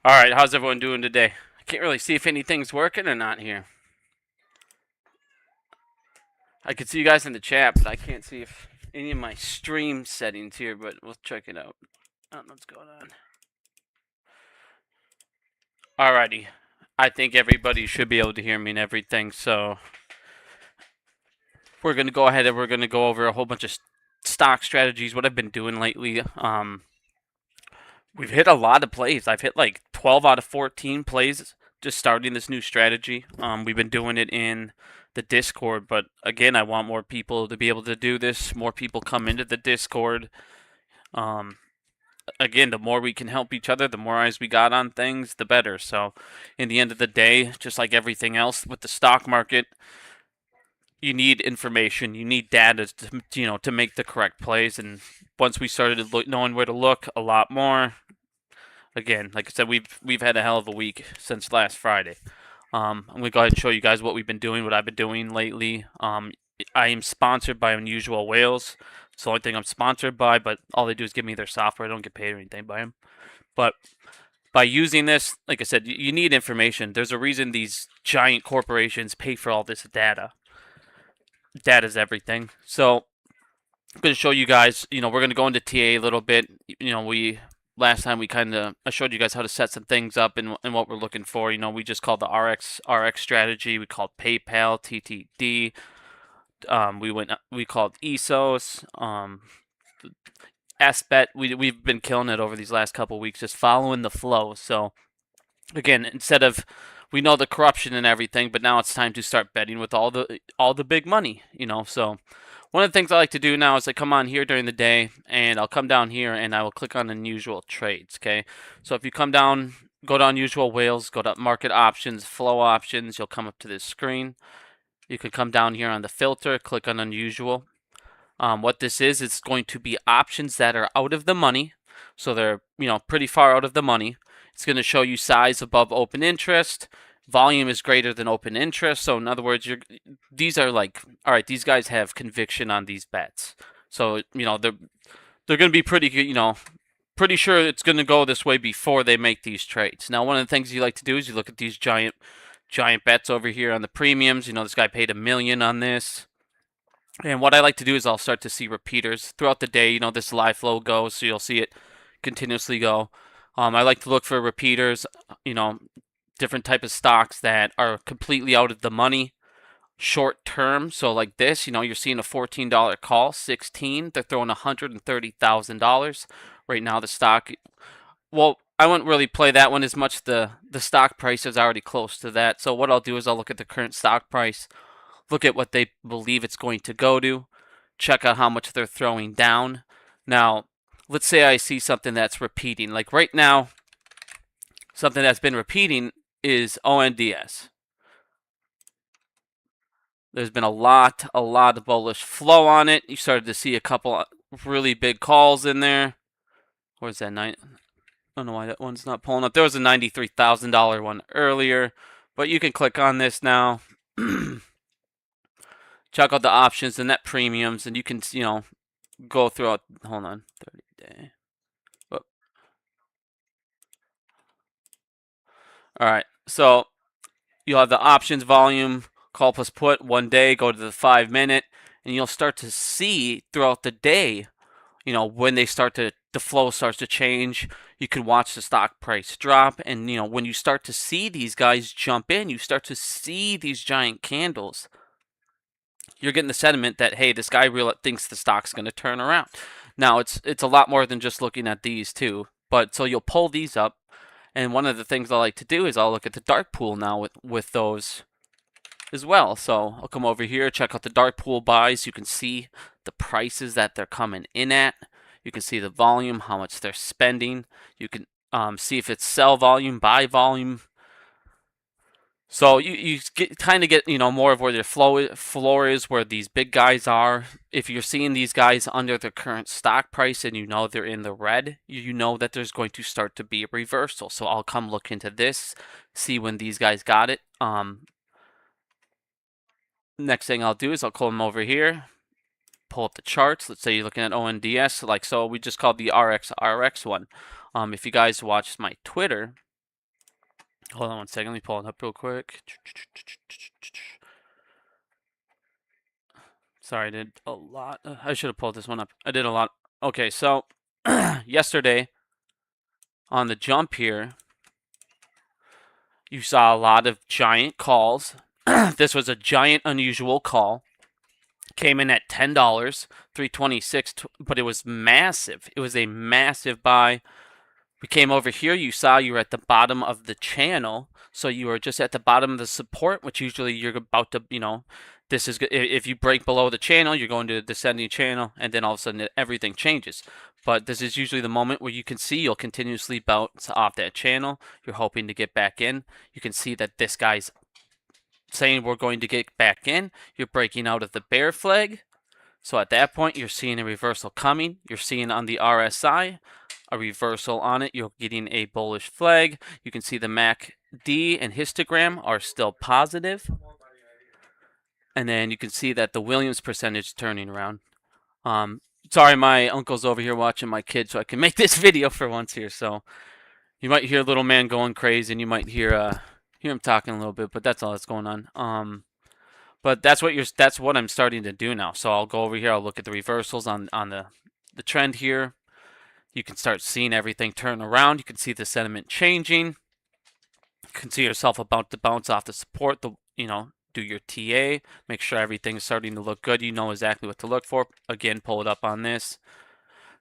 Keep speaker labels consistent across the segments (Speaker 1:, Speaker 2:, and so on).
Speaker 1: Alright, how's everyone doing today? I can't really see if anything's working or not here. I can see you guys in the chat, but I can't see if any of my stream settings here, but we'll check it out. I don't know what's going on. Alrighty. I think everybody should be able to hear me and everything, so we're going to go ahead and we're going to go over a whole bunch of stock strategies, what I've been doing lately. We've hit a lot of plays. I've hit like 12 out of 14 plays just starting this new strategy. We've been doing it in the Discord, but again, I want more people to be able to do this. More people come into the Discord. Um, Again, the more we can help each other, the more eyes we got on things, the better. So, in the end of the day, just like everything else with the stock market, you need information, you need data to make the correct plays. And once we started knowing where to look a lot more, again, like I said, we've had a hell of a week since last Friday. I'm gonna go ahead and show you guys what we've been doing, what I've been doing lately. I am sponsored by Unusual Whales. It's the only thing I'm sponsored by, but all they do is give me their software. I don't get paid or anything by them. But by using this, like I said, you need information. There's a reason these giant corporations pay for all this data. Data's everything. So I'm going to show you guys, we're going to go into TA a little bit. Last time I showed you guys how to set some things up and what we're looking for. We just called the RX strategy. We called PayPal, TTD. We called ESOS, SBET. We've been killing it over these last couple weeks, just following the flow. So again, instead of we know the corruption and everything, but now it's time to start betting with all the big money. So one of the things I like to do now is I come on here during the day and I'll come down here and I will click on unusual trades. Okay, so if you come down, go to unusual whales, go to market options, flow options, you'll come up to this screen. You can come down here on the filter, click on unusual. What this is, it's going to be options that are out of the money, so they're pretty far out of the money. It's going to show you size above open interest. Volume is greater than open interest. So in other words, these are like, all right, these guys have conviction on these bets. So they're going to be pretty sure it's going to go this way before they make these trades. Now, one of the things you like to do is you look at these giant bets over here on the premiums. This guy paid $1 million on this. And what I like to do is I'll start to see repeaters throughout the day. This live flow goes, so you'll see it continuously go. I like to look for repeaters, different type of stocks that are completely out of the money, short term. So like this, you're seeing a $14 call, 16. They're throwing $130,000 right now. The stock, well, I wouldn't really play that one as much. The stock price is already close to that. So what I'll do is I'll look at the current stock price, look at what they believe it's going to go to, check out how much they're throwing down. Now, let's say I see something that's repeating. Like right now, something that's been repeating is ONDS. There's been a lot of bullish flow on it. You started to see a couple really big calls in there. Where's that I don't know why that one's not pulling up. There was a $93,000 one earlier, but you can click on this now. Check out the options, the net premiums, and you can, go throughout. Hold on, 30-day. All right, so you'll have the options volume, call plus put, 1 day, go to the 5 minute, and you'll start to see throughout the day, when the flow starts to change. You can watch the stock price drop, and when you start to see these guys jump in, you start to see these giant candles. You're getting the sentiment that, hey, this guy really thinks the stock's going to turn around. Now, it's a lot more than just looking at these too. But so you'll pull these up, and one of the things I like to do is I'll look at the dark pool now with those as well. So I'll come over here, check out the dark pool buys. You can see the prices that they're coming in at. You can see the volume, how much they're spending. You can see if it's sell volume, buy volume. So you kind of get more of where their floor is, where these big guys are. If you're seeing these guys under the current stock price and they're in the red, you know that there's going to start to be a reversal. So I'll come look into this, see when these guys got it. Next thing I'll do is I'll call them over here, pull up the charts. Let's say you're looking at ONDS, like so. We just called the RX one. If you guys watch my Twitter, Hold on one second. Let me pull it up real quick. Sorry, I did a lot. I should have pulled this one up. I did a lot. Okay, so yesterday on the jump here, you saw a lot of giant calls. This was a giant unusual call. Came in at $10, 326, but it was massive. It was a massive buy. We came over here, you saw you were at the bottom of the channel, so you were just at the bottom of the support, which usually you're about to, this is if you break below the channel, you're going to a descending channel, and then all of a sudden everything changes. But this is usually the moment where you can see you'll continuously bounce off that channel. You're hoping to get back in. You can see that this guy's saying we're going to get back in. You're breaking out of the bear flag. So at that point, you're seeing a reversal coming. You're seeing on the RSI a reversal on it. You're getting a bullish flag. You can see the MACD and histogram are still positive. And then you can see that the Williams percentage is turning around. Sorry, my uncle's over here watching my kid, so I can make this video for once here. So you might hear little man going crazy, and you might hear him talking a little bit, but that's all that's going on. But that's what I'm starting to do now. So I'll go over here. I'll look at the reversals on the trend here. You can start seeing everything turn around. You can see the sentiment changing. You can see yourself about to bounce off the support. Do your TA. Make sure everything's starting to look good. You know exactly what to look for. Again, pull it up on this.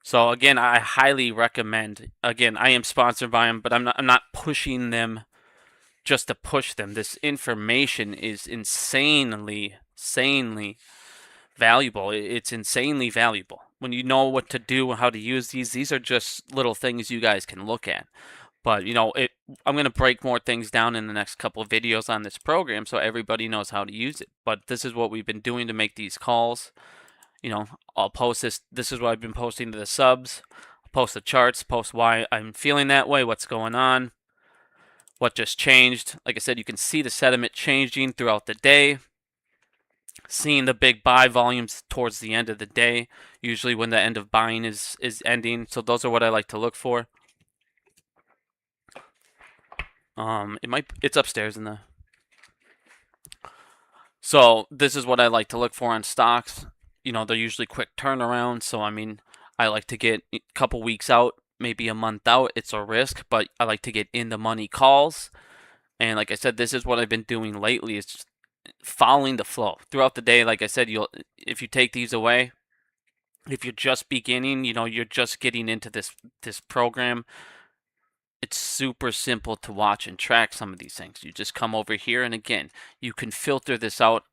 Speaker 1: So again, I highly recommend. Again, I am sponsored by them, but I'm not pushing them just to push them. This information is insanely valuable. It's insanely valuable. When you know what to do, how to use these are just little things you guys can look at. But I'm going to break more things down in the next couple of videos on this program so everybody knows how to use it. But this is what we've been doing to make these calls. I'll post this. This is what I've been posting to the subs. I'll post the charts, post why I'm feeling that way, what's going on, what just changed. Like I said, you can see the sentiment changing throughout the day. Seeing the big buy volumes towards the end of the day, usually when the end of buying is ending. So those are what I like to look for. It's upstairs in the. So this is what I like to look for on stocks. They're usually quick turnaround. So I like to get a couple weeks out, maybe a month out. It's a risk, but I like to get in the money calls. And like I said, this is what I've been doing lately. It's just following the flow throughout the day. Like I said, if you take these away, if you're just beginning, you're just getting into this program, it's super simple to watch and track some of these things. You just come over here, and again, you can filter this out.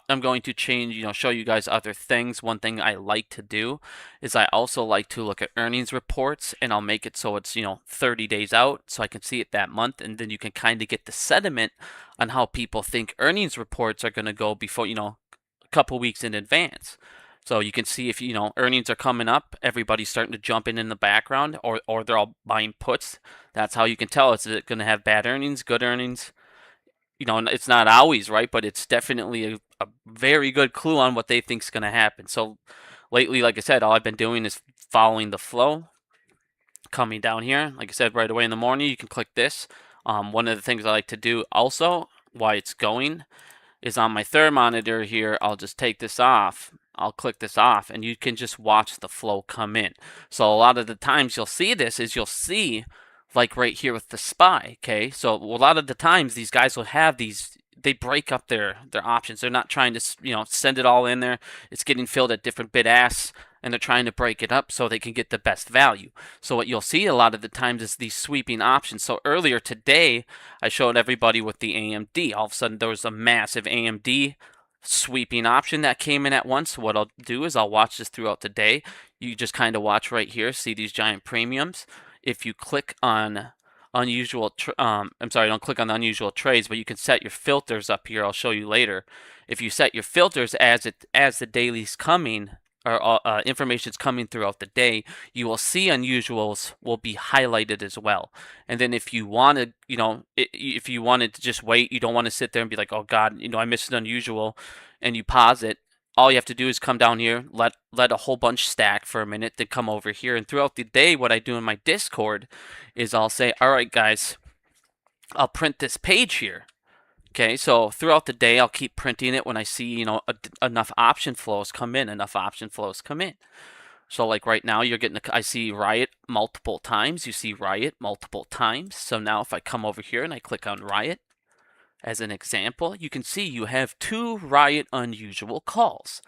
Speaker 1: I'm going to change, show you guys other things. One thing I like to do is I also like to look at earnings reports, and I'll make it so it's, 30 days out so I can see it that month, and then you can kind of get the sentiment on how people think earnings reports are going to go before, a couple weeks in advance. So you can see if, earnings are coming up, everybody's starting to jump in the background, or they're all buying puts. That's how you can tell. Is it going to have bad earnings, good earnings? It's not always right, but it's definitely a very good clue on what they think is going to happen. So lately, like I said, all I've been doing is following the flow. Coming down here, like I said, right away in the morning, you can click this. One of the things I like to do also, while it's going, is on my third monitor here, I'll just take this off. I'll click this off, and you can just watch the flow come in. So a lot of the times you'll see this is you'll see, like right here with the SPY, okay? So a lot of the times these guys will have these, they break up their options. They're not trying to, send it all in there. It's getting filled at different bid asks, and they're trying to break it up so they can get the best value. So what you'll see a lot of the times is these sweeping options. So earlier today, I showed everybody with the AMD. All of a sudden, there was a massive AMD sweeping option that came in at once. So what I'll do is I'll watch this throughout the day. You just kind of watch right here, see these giant premiums. If you click on unusual, I'm sorry, don't click on the unusual trades, but you can set your filters up here. I'll show you later. If you set your filters as the daily's coming, or information's coming throughout the day, you will see unusuals will be highlighted as well. And then if you wanted, if you wanted to just wait, you don't want to sit there and be like, oh God, I missed an unusual, and you pause it. All you have to do is come down here, let a whole bunch stack for a minute, then come over here. And throughout the day, what I do in my Discord is I'll say, all right, guys, I'll print this page here. Okay, so throughout the day, I'll keep printing it when I see, enough option flows come in, So like right now, I see Riot multiple times. You see Riot multiple times. So now if I come over here and I click on Riot, as an example, you can see you have 2 Riot unusual calls.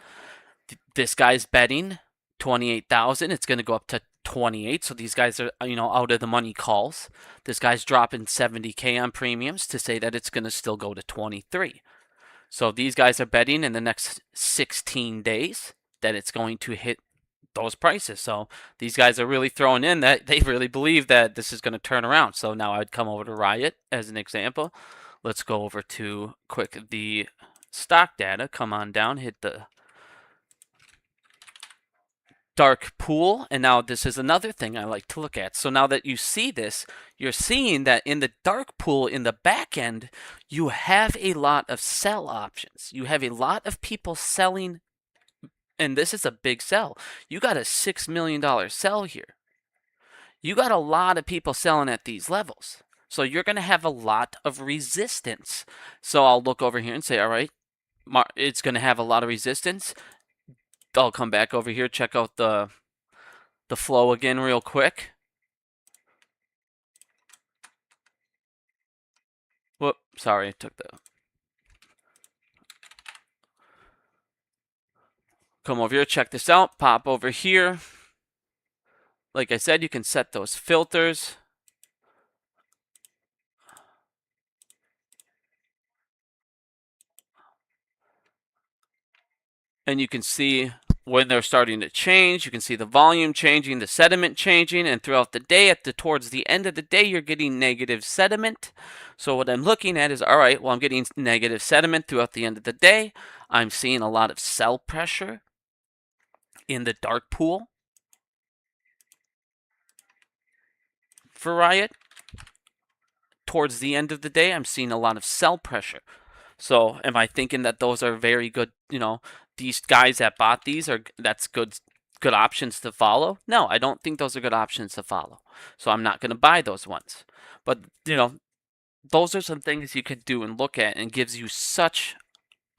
Speaker 1: This guy's betting 28,000. It's going to go up to 28. So these guys are, out of the money calls. This guy's dropping 70K on premiums to say that it's going to still go to 23. So these guys are betting in the next 16 days that it's going to hit those prices. So these guys are really throwing in that they really believe that this is going to turn around. So now I'd come over to Riot as an example. Let's go over to the stock data. Come on down, hit the dark pool. And now this is another thing I like to look at. So now that you see this, you're seeing that in the dark pool in the back end, you have a lot of sell options. You have a lot of people selling, and this is a big sell. You got a $6 million sell here. You got a lot of people selling at these levels. So you're going to have a lot of resistance. So I'll look over here and say, all right, it's going to have a lot of resistance. I'll come back over here, check out the flow again real quick. Whoop, sorry, I took the... Come over here, check this out, pop over here. Like I said, you can set those filters. And you can see when they're starting to change. You can see the volume changing, the sediment changing, and throughout the day, towards the end of the day, you're getting negative sediment. So what I'm looking at is, all right, well, I'm getting negative sediment throughout the end of the day. I'm seeing a lot of sell pressure in the dark pool for Riot. Towards the end of the day, I'm seeing a lot of sell pressure. So am I thinking that those are very good, these guys that bought these that's good options to follow? No, I don't think those are good options to follow. So I'm not going to buy those ones. But, those are some things you could do and look at, and gives you such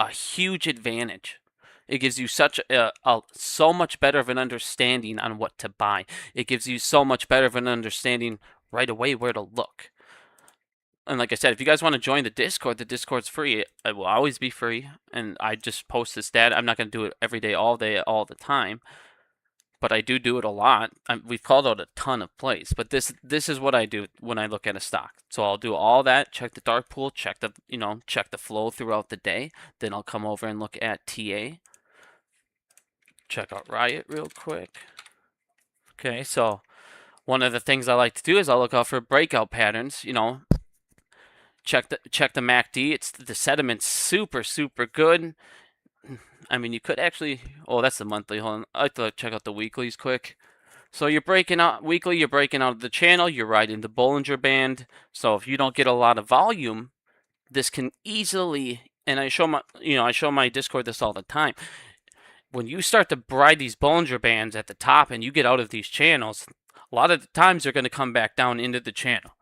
Speaker 1: a huge advantage. It gives you so much better of an understanding on what to buy. It gives you so much better of an understanding right away where to look. And like I said, if you guys want to join the Discord's free. It will always be free. And I just post this data. I'm not going to do it every day, all the time. But I do it a lot. We've called out a ton of plays. But this is what I do when I look at a stock. So I'll do all that, check the dark pool, check the flow throughout the day. Then I'll come over and look at TA. Check out Riot real quick. Okay, so one of the things I like to do is I'll look out for breakout patterns, check the MACD. It's the sediment's super good. I mean, you could actually. Oh, that's the monthly. Hold on. I like to check out the weeklies quick. So you're breaking out weekly. You're breaking out of the channel. You're riding the Bollinger Band. So if you don't get a lot of volume, this can easily. And I show my Discord this all the time. When you start to ride these Bollinger Bands at the top and you get out of these channels, a lot of the times they're going to come back down into the channel.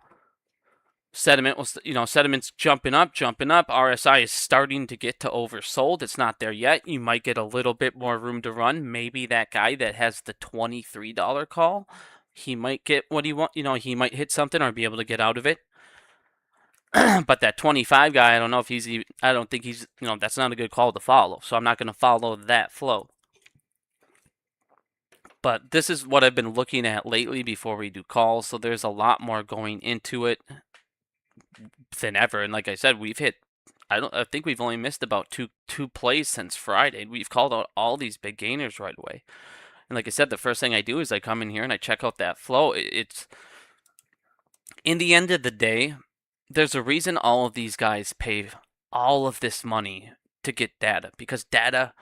Speaker 1: Sediment's jumping up. RSI is starting to get to oversold. It's not there yet. You might get a little bit more room to run. Maybe that guy that has the $23 call, he might get what he wants. He might hit something or be able to get out of it. But that 25 guy, I don't know if I don't think he's, that's not a good call to follow. So I'm not going to follow that flow. But this is what I've been looking at lately before we do calls. So there's a lot more going into it than ever. And like I said, we've hit. I think we've only missed about two plays since Friday. We've called out all these big gainers right away. And like I said, the first thing I do is I come in here and I check out that flow. It's in the end of the day, there's a reason all of these guys pay all of this money to get data, because the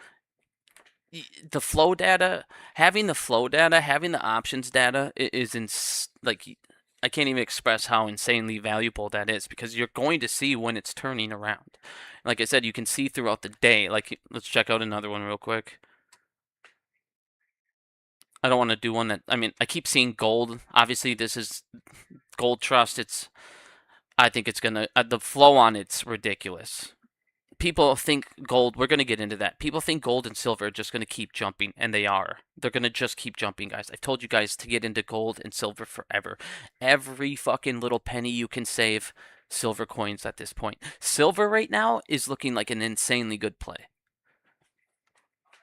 Speaker 1: flow data, having the options data is like, I can't even express how insanely valuable that is, because you're going to see when it's turning around. Like I said, you can see throughout the day. Like, let's check out another one real quick. I don't want to do one that, I keep seeing gold. Obviously, this is Gold Trust. It's I think it's gonna the flow on it's ridiculous. People think gold, we're going to get into that. People think gold and silver are just going to keep jumping, and they are. They're going to just keep jumping, guys. I've told you guys to get into gold and silver forever. Every fucking little penny you can save, silver coins at this point. Silver right now is looking like an insanely good play.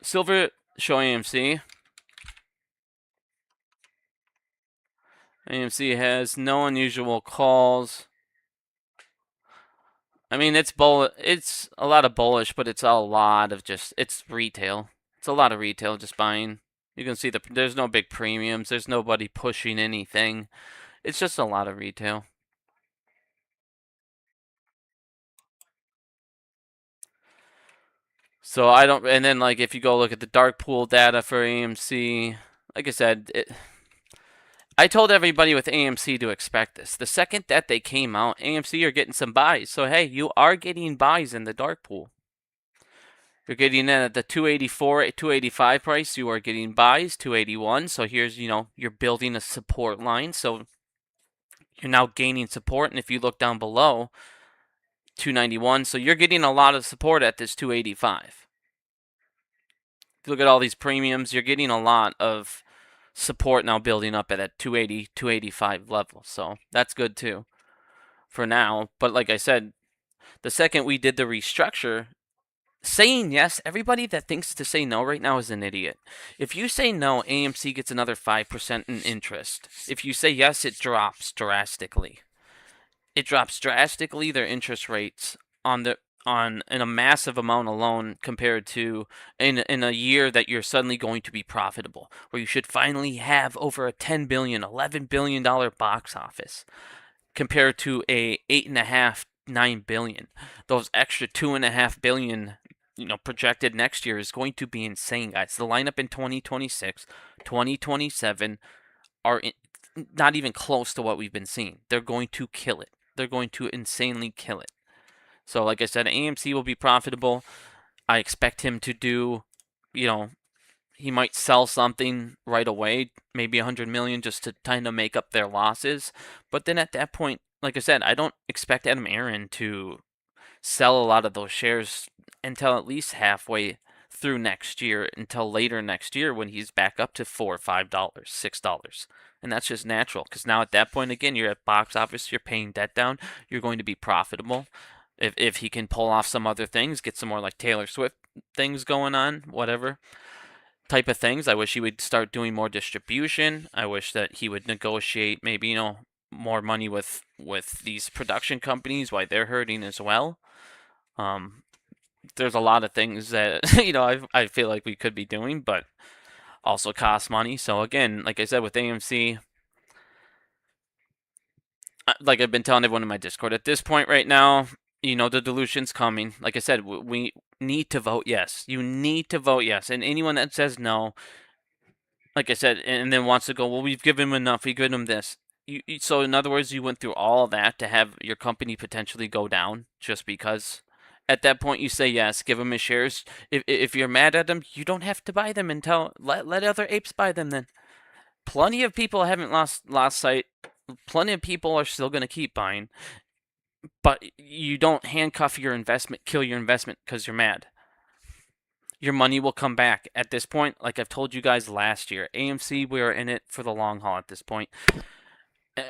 Speaker 1: Silver, show AMC. AMC has no unusual calls. I mean, it's a lot of bullish, but it's a lot of just it's retail. It's a lot of retail just buying. You can see there's no big premiums. There's nobody pushing anything. It's just a lot of retail. So I don't. And then like if you go look at the dark pool data for AMC, like I said, I told everybody with AMC to expect this. The second that they came out, AMC are getting some buys. So hey, you are getting buys in the dark pool. You're getting in at the 284, 285 price. You are getting buys, 281. So here's, you're building a support line. So you're now gaining support. And if you look down below, 291. So you're getting a lot of support at this 285. If you look at all these premiums, you're getting a lot of support now building up at that 280, 285 level. So that's good too for now. But like I said, the second we did the restructure, saying yes, everybody that thinks to say no right now is an idiot. If you say no, AMC gets another 5% in interest. If you say yes, it drops drastically. It drops drastically their interest rates on in a massive amount alone compared to in a year that you're suddenly going to be profitable, where you should finally have over a 10 billion, $11 billion box office compared to a 8.5, 9 billion. Those extra 2.5 billion projected next year is going to be insane, guys. The lineup in 2026, 2027 are not even close to what we've been seeing. They're going to kill it. They're going to insanely kill it. So, like I said, AMC will be profitable. I expect him to do, he might sell something right away, maybe 100 million just to kind of make up their losses. But then at that point, like I said, I don't expect Adam Aaron to sell a lot of those shares until at least halfway through next year, until later next year when he's back up to $4, $5, $6. And that's just natural because now at that point, again, you're at box office, you're paying debt down, you're going to be profitable. If he can pull off some other things, get some more like Taylor Swift things going on, whatever type of things. I wish he would start doing more distribution. I wish that he would negotiate maybe, more money with these production companies why they're hurting as well. There's a lot of things that I feel like we could be doing, but also cost money. So again, like I said with AMC, like I've been telling everyone in my Discord, at this point right now, the dilution's coming. Like I said, we need to vote yes. You need to vote yes, and anyone that says no, like I said, and then wants to go, well, we've given him enough, we given him this. So in other words, you went through all that to have your company potentially go down just because. At that point, you say yes, give him his shares. If you're mad at him, you don't have to buy them until let other apes buy them. Then plenty of people haven't lost sight. Plenty of people are still going to keep buying, but you don't handcuff your investment, kill your investment because you're mad. Your money will come back. At this point, like I've told you guys last year, AMC, we are in it for the long haul at this point,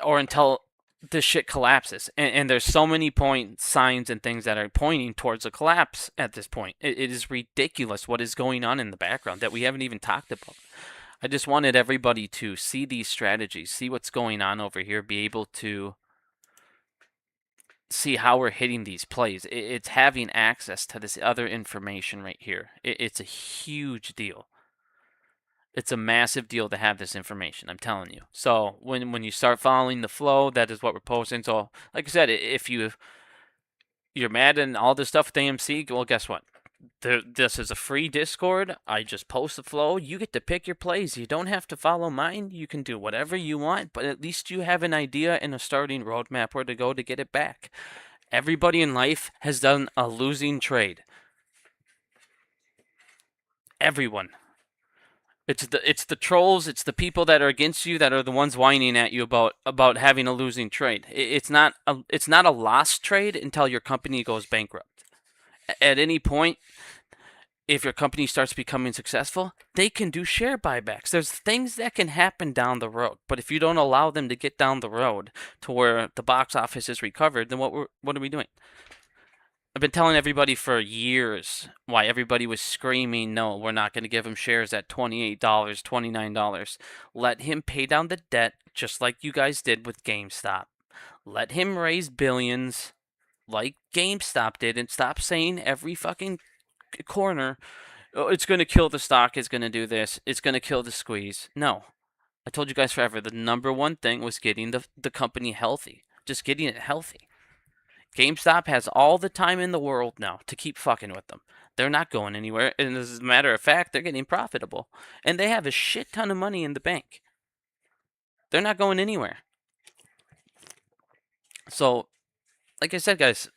Speaker 1: or until this shit collapses. And there's so many signs and things that are pointing towards a collapse at this point. It is ridiculous what is going on in the background that we haven't even talked about. I just wanted everybody to see these strategies, see what's going on over here, be able to see how we're hitting these plays. It's having access to this other information right here. It's a huge deal. It's a massive deal to have this information, I'm telling you. So when you start following the flow, that is what we're posting. So like I said, if you're mad and all this stuff with AMC, well, guess what? This is a free Discord. I just post the flow. You get to pick your plays. You don't have to follow mine. You can do whatever you want, but at least you have an idea and a starting roadmap where to go to get it back. Everybody in life has done a losing trade. Everyone. It's the trolls, it's the people that are against you that are the ones whining at you about having a losing trade. It's not a lost trade until your company goes bankrupt. At any point, if your company starts becoming successful, they can do share buybacks. There's things that can happen down the road, but if you don't allow them to get down the road to where the box office is recovered, then what are we doing? I've been telling everybody for years why everybody was screaming, no, we're not going to give him shares at $28, $29. Let him pay down the debt just like you guys did with GameStop. Let him raise billions like GameStop did and stop saying every fucking corner, oh, it's going to kill the stock, it's going to do this, it's going to kill the squeeze. No. I told you guys forever, the number one thing was getting the company healthy. Just getting it healthy. GameStop has all the time in the world now to keep fucking with them. They're not going anywhere, and as a matter of fact, they're getting profitable. And they have a shit ton of money in the bank. They're not going anywhere. So, like I said, guys,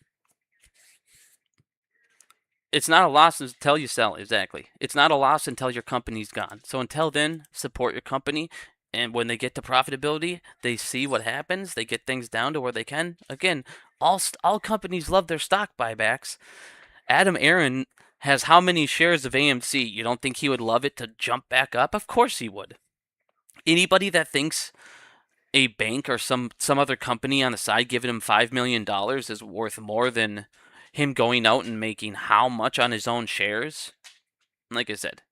Speaker 1: it's not a loss until you sell. Exactly. It's not a loss until your company's gone. So until then, support your company. And when they get to profitability, they see what happens. They get things down to where they can. Again, all companies love their stock buybacks. Adam Aaron has how many shares of AMC? You don't think he would love it to jump back up? Of course he would. Anybody that thinks a bank or some other company on the side giving him $5 million is worth more than him going out and making how much on his own shares? Like I said,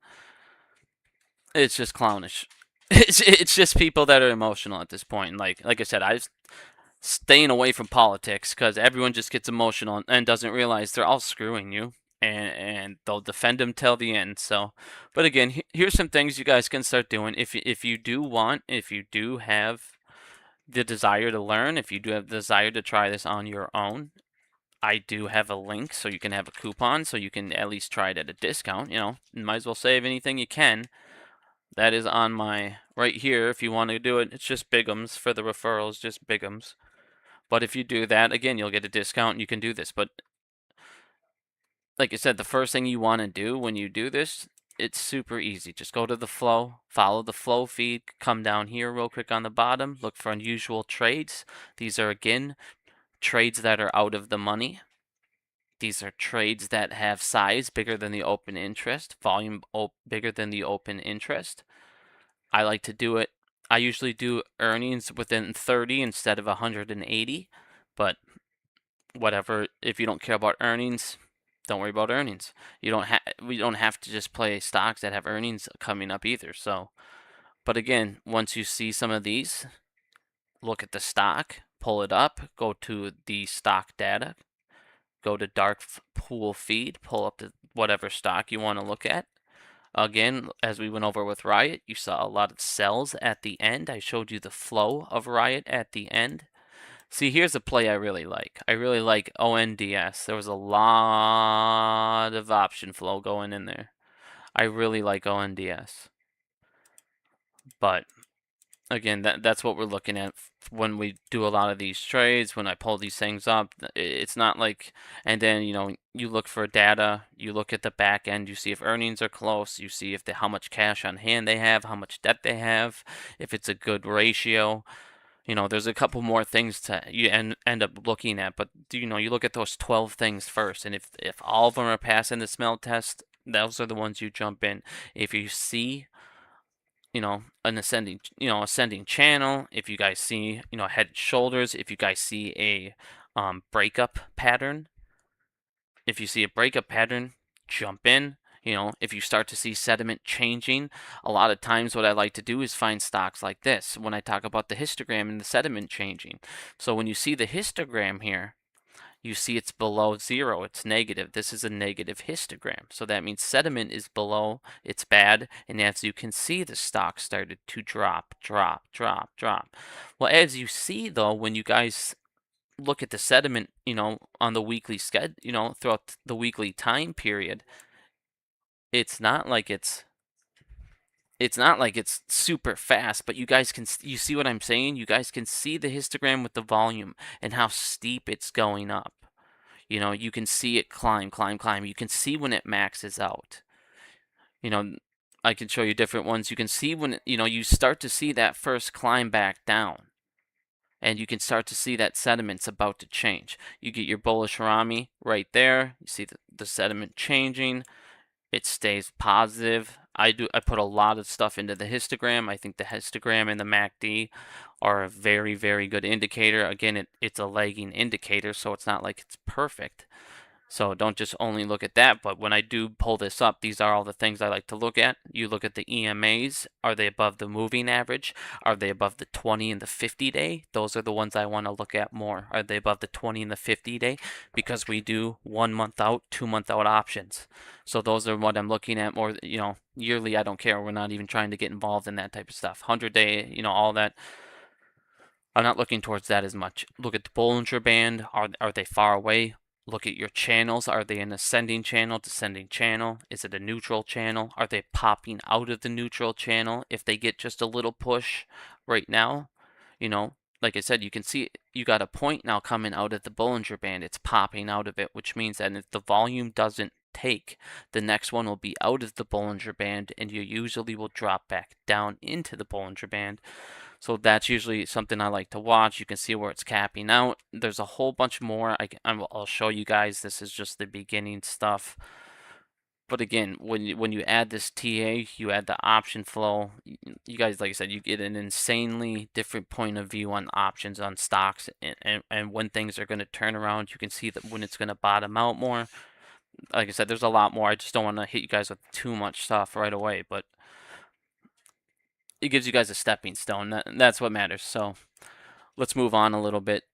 Speaker 1: it's just clownish. It's just people that are emotional at this point. Like I said, I staying away from politics because everyone just gets emotional and doesn't realize they're all screwing you, and they'll defend them till the end. So, but again, here's some things you guys can start doing if you do want, if you do have the desire to learn, if you do have the desire to try this on your own. I do have a link so you can have a coupon so you can at least try it at a discount. You might as well save anything you can. That is on my right here. If you want to do it, it's just Bigums for the referrals, just Bigums. But if you do that, again, you'll get a discount and you can do this. But like I said, the first thing you want to do when you do this, it's super easy. Just go to the flow, follow the flow feed, come down here real quick on the bottom, look for unusual trades. These are, again, trades that are out of the money. These are trades that have size bigger than the open interest, volume bigger than the open interest. I like to do it. I usually do earnings within 30 instead of 180, but whatever. If you don't care about earnings, don't worry about earnings. We don't have to just play stocks that have earnings coming up either. So, but again, once you see some of these, look at the stock, pull it up, go to the stock data, go to dark pool feed, pull up the whatever stock you want to look at. Again, as we went over with Riot, you saw a lot of sells at the end. I showed you the flow of Riot at the end. See, here's a play I really like. I really like ONDS. There was a lot of option flow going in there. I really like ONDS. But again, that's what we're looking at when we do a lot of these trades. When I pull these things up, it's not like, and then you look for data, you look at the back end, you see if earnings are close, you see if how much cash on hand they have, how much debt they have, if it's a good ratio. There's a couple more things to you end up looking at, but you look at those 12 things first, and if all of them are passing the smell test, those are the ones you jump in. If you see an ascending channel, if you guys see head and shoulders, if you guys see a breakup pattern, jump in. If you start to see sediment changing, a lot of times what I like to do is find stocks like this when I talk about the histogram and the sediment changing. So when you see the histogram here, you see it's below zero, it's negative. This is a negative histogram. So that means sediment is below, it's bad, and as you can see, the stock started to drop, drop, drop, drop. Well, as you see though, when you guys look at the sediment, on the weekly schedule, throughout the weekly time period, it's not like it's super fast, but you see what I'm saying? You guys can see the histogram with the volume and how steep it's going up. You can see it climb, climb, climb. You can see when it maxes out. You know, I can show you different ones. You can see when, you start to see that first climb back down. And you can start to see that sediment's about to change. You get your bullish Rami right there. You see the sediment changing. It stays positive. I put a lot of stuff into the histogram. I think the histogram and the MACD are a very, very good indicator. Again, it's a lagging indicator, so it's not like it's perfect. So don't just only look at that, but when I do pull this up, these are all the things I like to look at. You look at the EMAs. Are they above the moving average? Are they above the 20 and the 50 day? Those are the ones I want to look at more. Are they above the 20 and the 50 day? Because we do 1 month out, 2 month out options. So those are what I'm looking at more, yearly. I don't care. We're not even trying to get involved in that type of stuff. 100 day, all that. I'm not looking towards that as much. Look at the Bollinger Band. Are they far away? Look at your channels. Are they an ascending channel, descending channel? Is it a neutral channel? Are they popping out of the neutral channel? If they get just a little push right now, like I said, you can see you got a point now coming out of the Bollinger Band. It's popping out of it, which means that if the volume doesn't take, the next one will be out of the Bollinger Band, and you usually will drop back down into the Bollinger Band. So that's usually something I like to watch. You can see where it's capping out. There's a whole bunch more. I'll show you guys. This is just the beginning stuff. But again, when you add this TA, you add the option flow. You guys, like I said, you get an insanely different point of view on options on stocks and when things are going to turn around. You can see that when it's going to bottom out more. Like I said, there's a lot more. I just don't want to hit you guys with too much stuff right away, but it gives you guys a stepping stone. That's what matters. So let's move on a little bit.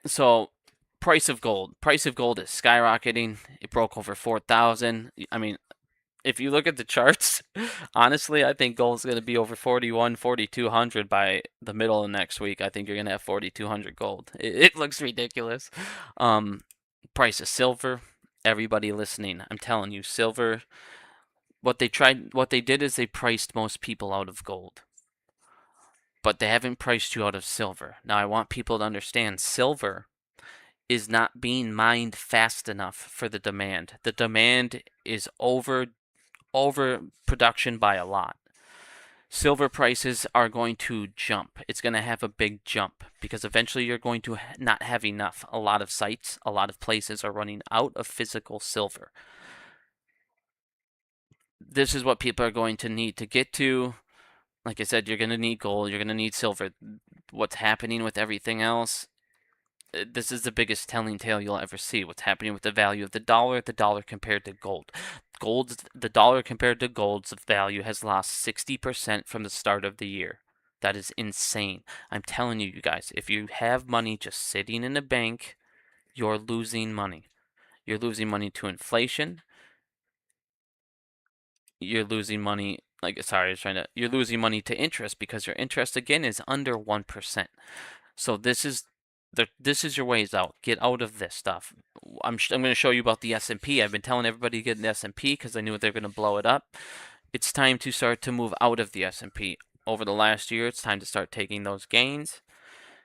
Speaker 1: So price of gold. Price of gold is skyrocketing. It broke over 4,000. I mean, if you look at the charts, honestly, I think gold's going to be over 41, 4,200 by the middle of next week. I think you're going to have 4,200 gold. It looks ridiculous. Price of silver. Everybody listening, I'm telling you, silver. What they did is they priced most people out of gold, but they haven't priced you out of silver. Now, I want people to understand silver is not being mined fast enough for the demand. The demand is over production by a lot. Silver prices are going to jump. It's going to have a big jump because eventually you're going to not have enough. A lot of sites, a lot of places are running out of physical silver. This is what people are going to need to get to. Like I said, you're going to need gold, you're going to need silver. What's happening with everything else, this is the biggest telling tale you'll ever see. What's happening with the value of the dollar compared to gold. The dollar compared to gold's value has lost 60% from the start of the year. That is insane. I'm telling you, you guys, if you have money just sitting in a bank, you're losing money. You're losing money to inflation. You're losing money, you're losing money to interest because your interest again is under 1%. So this is your ways out. Get out of this stuff. I'm going to show you about the S&P. I've been telling everybody to get in the S&P because I knew they're going to blow it up. It's time to start to move out of the S&P. Over the last year, it's time to start taking those gains.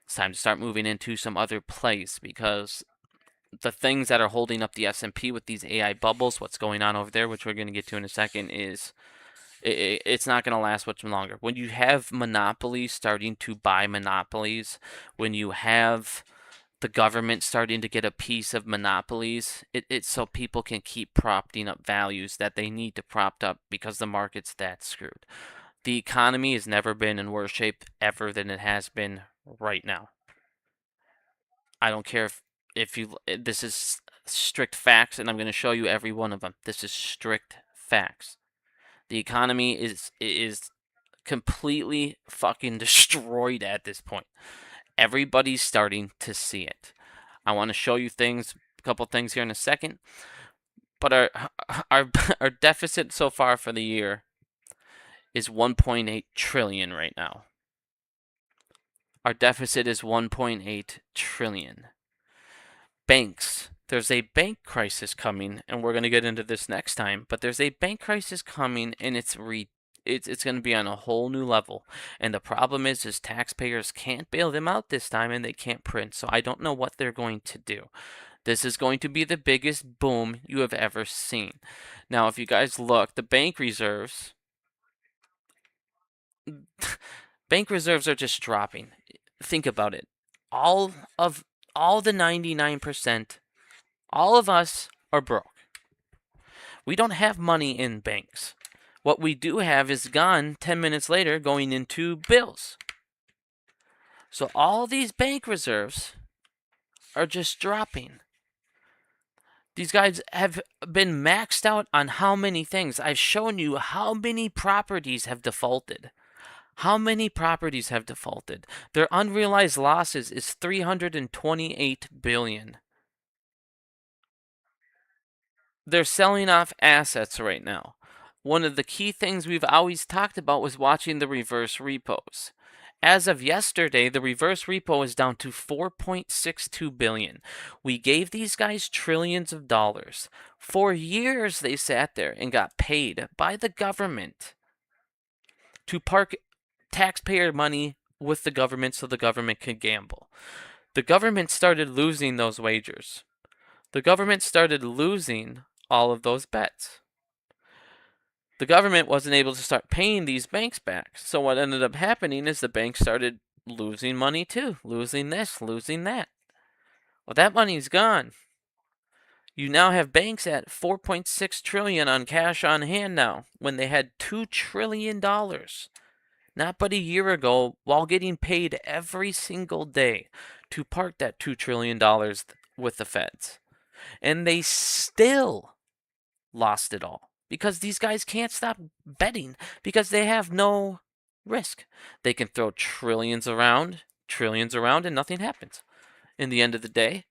Speaker 1: It's time to start moving into some other plays because the things that are holding up the S&P with these AI bubbles, what's going on over there, which we're going to get to in a second, is it's not going to last much longer. When you have monopolies starting to buy monopolies, when you have the government starting to get a piece of monopolies, it's so people can keep propping up values that they need to prop up because the market's that screwed. The economy has never been in worse shape ever than it has been right now. I don't care if you this is strict facts, and I'm going to show you every one of them. This is strict facts. The economy is completely fucking destroyed at this point. Everybody's starting to see it. I want to show you a couple things here in a second. But our our deficit so far for the year is 1.8 trillion right now. Our deficit is 1.8 trillion. Banks. There's a bank crisis coming, and we're going to get into this next time, but there's a bank crisis coming, and it's going to be on a whole new level. And the problem is taxpayers can't bail them out this time, and they can't print. So I don't know what they're going to do. This is going to be the biggest boom you have ever seen. Now, if you guys look, the bank reserves, bank reserves are just dropping. Think about it. All of all the 99%, all of us are broke. We don't have money in banks. What we do have is gone 10 minutes later going into bills. So all these bank reserves are just dropping. These guys have been maxed out on how many things. I've shown you how many properties have defaulted. How many properties have defaulted? Their unrealized losses is 328 billion. They're selling off assets right now. One of the key things we've always talked about was watching the reverse repos. As of yesterday, the reverse repo is down to 4.62 billion. We gave these guys trillions of dollars. For years they sat there and got paid by the government to park taxpayer money with the government so the government could gamble. The government started losing those wagers. The government started losing all of those bets. The government wasn't able to start paying these banks back. So what ended up happening is the banks started losing money too, losing this, losing that. Well, that money's gone. You now have banks at 4.6 trillion on cash on hand now when they had $2 trillion not but a year ago while getting paid every single day to park that $2 trillion with the feds. And they still lost it all because these guys can't stop betting because they have no risk. They can throw trillions around, and nothing happens. In the end of the day,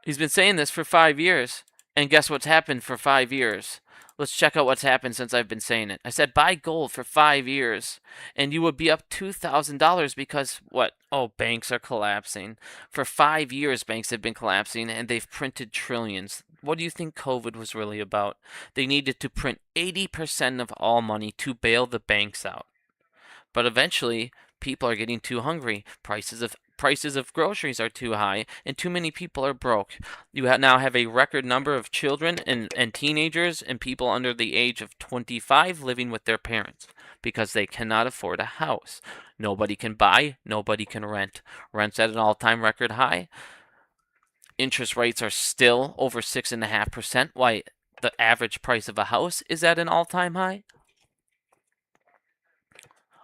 Speaker 1: he's been saying this for 5 years, and guess what's happened for 5 years? Let's check out what's happened since I've been saying it. I said buy gold for 5 years, and you would be up $2,000 because what? Oh, banks are collapsing. For 5 years, banks have been collapsing, and they've printed trillions. What do you think COVID was really about? They needed to print 80% of all money to bail the banks out. But eventually, people are getting too hungry. Prices of groceries are too high, and too many people are broke. You now have a record number of children and teenagers and people under the age of 25 living with their parents because they cannot afford a house. Nobody can buy, nobody can rent. Rent's at an all-time record high. Interest rates are still over 6.5%, while the average price of a house is at an all-time high.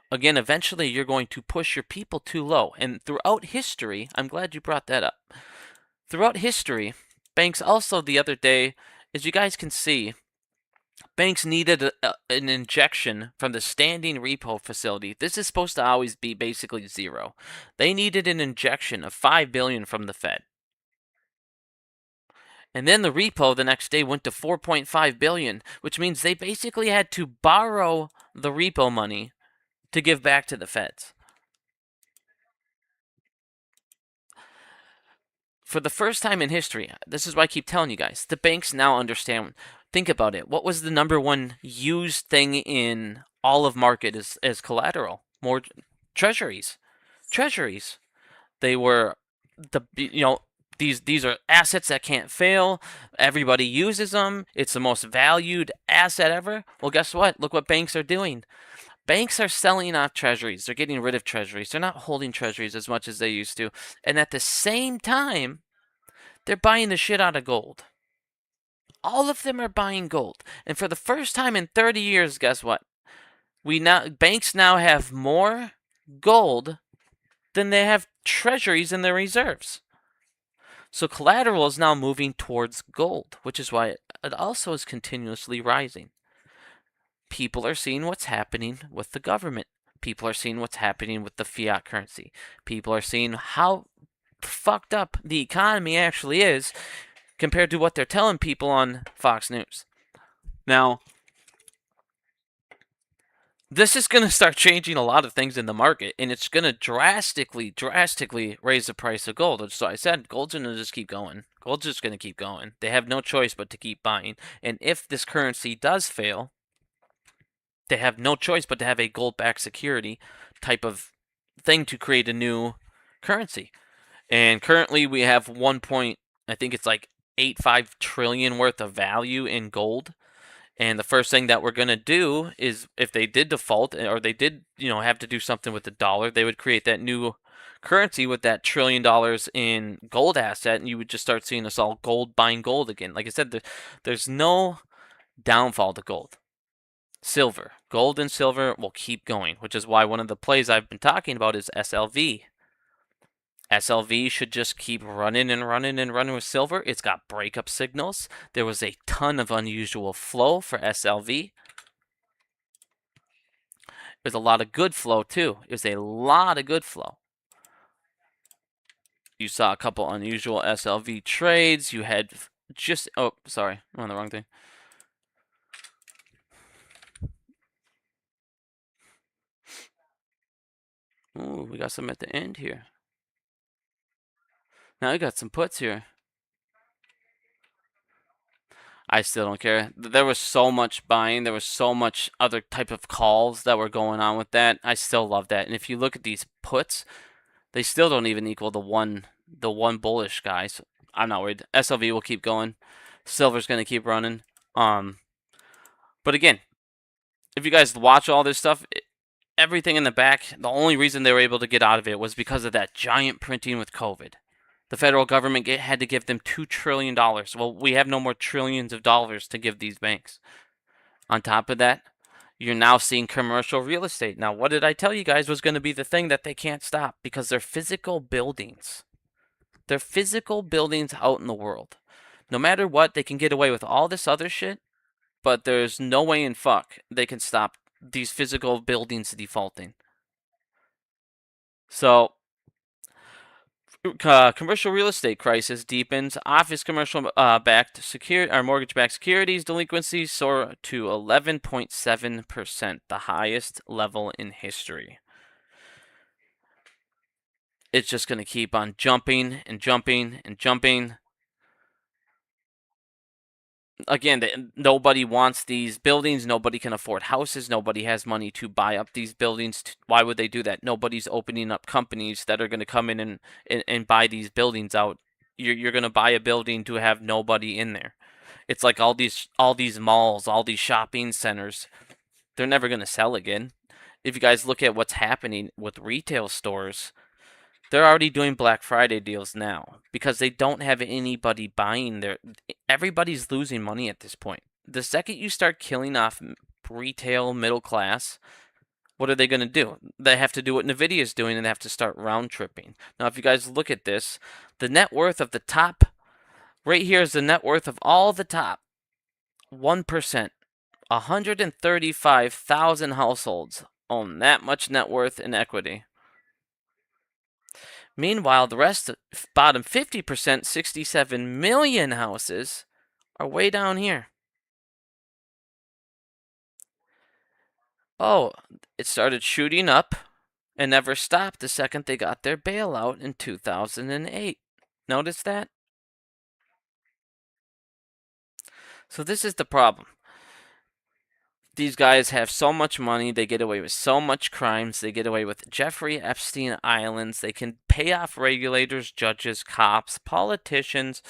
Speaker 1: Again, eventually you're going to push your people too low. And throughout history, I'm glad you brought that up. Throughout history, banks also the other day, as you guys can see, banks needed an injection from the standing repo facility. This is supposed to always be basically zero. They needed an injection of $5 billion from the Fed. And then the repo the next day went to 4.5 billion, which means they basically had to borrow the repo money to give back to the feds. For the first time in history, this is why I keep telling you guys, the banks now understand. Think about it. What was the number one used thing in all of market as collateral? More treasuries. Treasuries. They were these are assets that can't fail. Everybody uses them. It's the most valued asset ever. Well, guess what? Look what banks are doing. Banks are selling off treasuries. They're getting rid of treasuries. They're not holding treasuries as much as they used to. And at the same time, they're buying the shit out of gold. All of them are buying gold. And for the first time in 30 years, guess what? Banks now have more gold than they have treasuries in their reserves. So collateral is now moving towards gold, which is why it also is continuously rising. People are seeing what's happening with the government. People are seeing what's happening with the fiat currency. People are seeing how fucked up the economy actually is compared to what they're telling people on Fox News. Now, this is going to start changing a lot of things in the market, and it's going to drastically raise the price of gold. So I said gold's going to just keep going. Gold's just going to keep going. They have no choice but to keep buying. And if this currency does fail, they have no choice but to have a gold-backed security type of thing to create a new currency. And currently we have I think it's like 85 trillion worth of value in gold. And the first thing that we're going to do is, if they did default, or they did, have to do something with the dollar, they would create that new currency with that $1 trillion in gold asset, and you would just start seeing us all buying gold again. Like I said, there's no downfall to gold. Silver, gold and silver will keep going, which is why one of the plays I've been talking about is SLV. SLV should just keep running and running and running with silver. It's got breakup signals. There was a ton of unusual flow for SLV. There's a lot of good flow too. There's a lot of good flow. You saw a couple unusual SLV trades. You had oh, sorry, I'm on the wrong thing. Ooh, we got some at the end here. Now we got some puts here. I still don't care. There was so much buying. There was so much other type of calls that were going on with that. I still love that. And if you look at these puts, they still don't even equal the one bullish guy. So I'm not worried. SLV will keep going. Silver's gonna keep running. But again, if you guys watch all this stuff, everything in the back, the only reason they were able to get out of it was because of that giant printing with COVID. The federal government had to give them $2 trillion. Well, we have no more trillions of dollars to give these banks. On top of that, you're now seeing commercial real estate. Now, what did I tell you guys was going to be the thing that they can't stop? Because they're physical buildings. They're physical buildings out in the world. No matter what, they can get away with all this other shit, but there's no way in fuck they can stop these physical buildings defaulting. So, commercial real estate crisis deepens. Office commercial mortgage-backed securities delinquencies soar to 11.7%, the highest level in history. It's just going to keep on jumping and jumping and jumping. Again, nobody wants these buildings. Nobody can afford houses. Nobody has money to buy up these buildings. Why would they do that? Nobody's opening up companies that are going to come in and buy these buildings out. You're going to buy a building to have nobody in there. It's like all these malls, all these shopping centers. They're never going to sell again. If you guys look at what's happening with retail stores, they're already doing Black Friday deals now because they don't have anybody buying their. Everybody's losing money at this point. The second you start killing off retail middle class, what are they going to do? They have to do what Nvidia is doing, and they have to start round tripping. Now, if you guys look at this, the net worth of the top, right here is the net worth of all the top 1%. 135,000 households own that much net worth and equity. Meanwhile, the rest, bottom 50%, 67 million houses, are way down here. Oh, it started shooting up and never stopped the second they got their bailout in 2008. Notice that? So this is the problem. These guys have so much money, they get away with so much crimes, they get away with Jeffrey Epstein Islands, they can pay off regulators, judges, cops, politicians.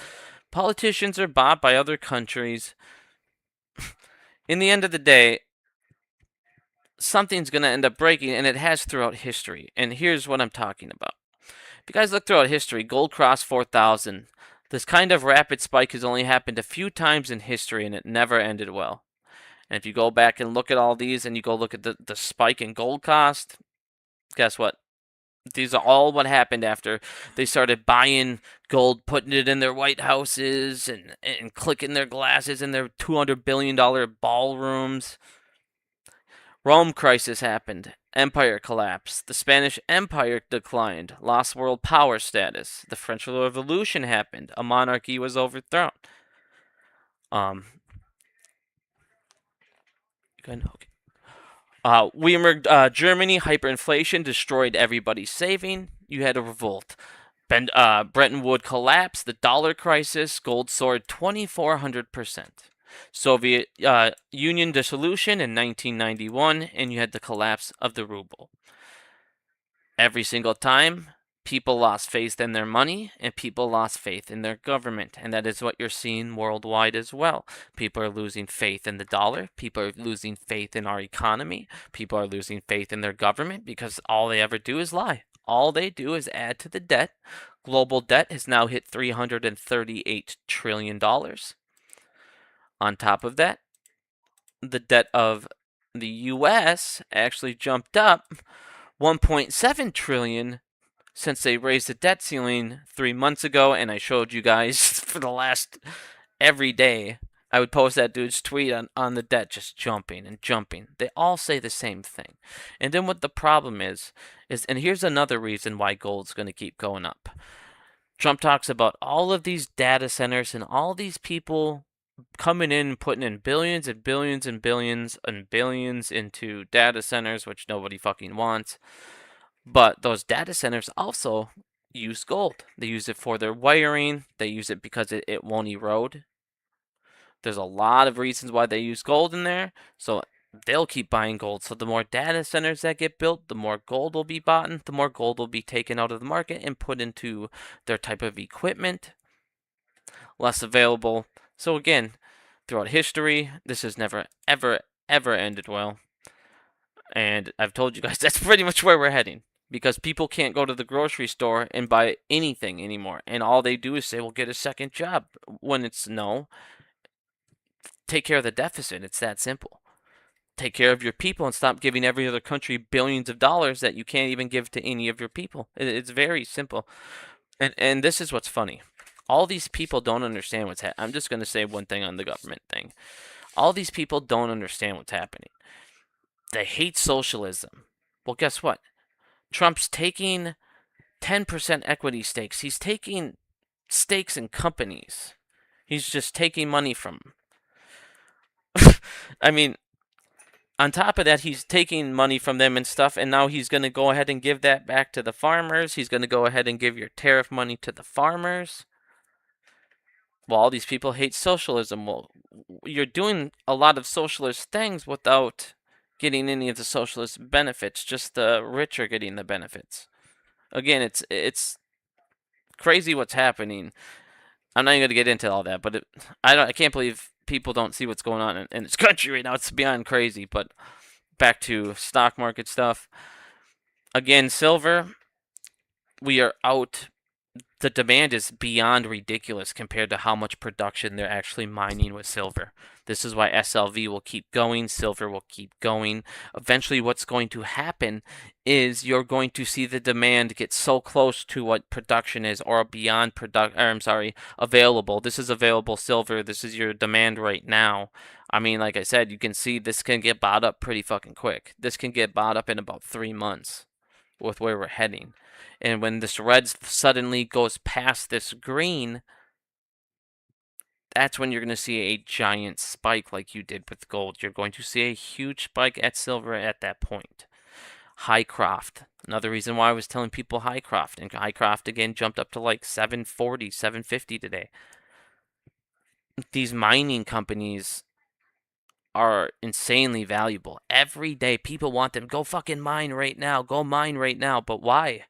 Speaker 1: Politicians are bought by other countries. In the end of the day, something's going to end up breaking, and it has throughout history. And here's what I'm talking about. If you guys look throughout history, gold crossed 4,000. This kind of rapid spike has only happened a few times in history, and it never ended well. And if you go back and look at all these, and you go look at the spike in gold cost, guess what? These are all what happened after they started buying gold, putting it in their White Houses, and clicking their glasses in their $200 billion ballrooms. Rome crisis happened. Empire collapsed. The Spanish Empire declined, lost world power status. The French Revolution happened. A monarchy was overthrown. Germany, hyperinflation destroyed everybody's saving. You had a revolt. Bretton Woods collapsed. The dollar crisis. Gold soared 2,400%. Soviet Union dissolution in 1991, and you had the collapse of the ruble. Every single time, People lost faith in their money and people lost faith in their government. And that is what you're seeing worldwide as well. People are losing faith in the dollar. People are losing faith in our economy. People are losing faith in their government because all they ever do is lie. All they do is add to the debt. Global debt has now hit $338 trillion. On top of that, the debt of the US actually jumped up 1.7 trillion since they raised the debt ceiling 3 months ago, and I showed you guys for the last every day. I would post that dude's tweet on the debt just jumping and jumping. They all say the same thing. And then what the problem is, and here's another reason why gold's going to keep going up. Trump talks about all of these data centers and all these people coming in and putting in billions and billions and billions and billions into data centers, which nobody fucking wants. But those data centers also use gold. They use it for their wiring. They use it because it won't erode. There's a lot of reasons why they use gold in there. So they'll keep buying gold. So the more data centers that get built, the more gold will be bought, and the more gold will be taken out of the market and put into their type of equipment. Less available. So again, throughout history, this has never, ever, ever ended well. And I've told you guys that's pretty much where we're heading. Because people can't go to the grocery store and buy anything anymore. And all they do is say, well, get a second job. When it's no, take care of the deficit. It's that simple. Take care of your people and stop giving every other country billions of dollars that you can't even give to any of your people. It's very simple. And this is what's funny. All these people don't understand what's happening. I'm just going to say one thing on the government thing. All these people don't understand what's happening. They hate socialism. Well, guess what? Trump's taking 10% equity stakes. He's taking stakes in companies. He's just taking money from them. I mean, on top of that, he's taking money from them and stuff, and now he's going to go ahead and give that back to the farmers. He's going to go ahead and give your tariff money to the farmers. Well, all these people hate socialism. Well, you're doing a lot of socialist things without getting any of the socialist benefits. Just the rich are getting the benefits. Again, it's crazy what's happening. I'm not even going to get into all that, but I can't believe people don't see what's going on in this country right now. It's beyond crazy. But back to stock market stuff. Again, silver, we are out. The demand is beyond ridiculous compared to how much production they're actually mining with silver. This is why SLV will keep going, silver will keep going. Eventually what's going to happen is you're going to see the demand get so close to what production is or beyond available. This is available silver. This is your demand right now. I mean, like I said, you can see this can get bought up pretty fucking quick. This can get bought up in about 3 months with where we're heading. And when this red suddenly goes past this green, that's when you're going to see a giant spike like you did with gold. You're going to see a huge spike at silver at that point. Highcroft. Another reason why I was telling people Highcroft. And Highcroft again jumped up to like 740, 750 today. These mining companies are insanely valuable. Every day people want them. Go fucking mine right now. Go mine right now. But why?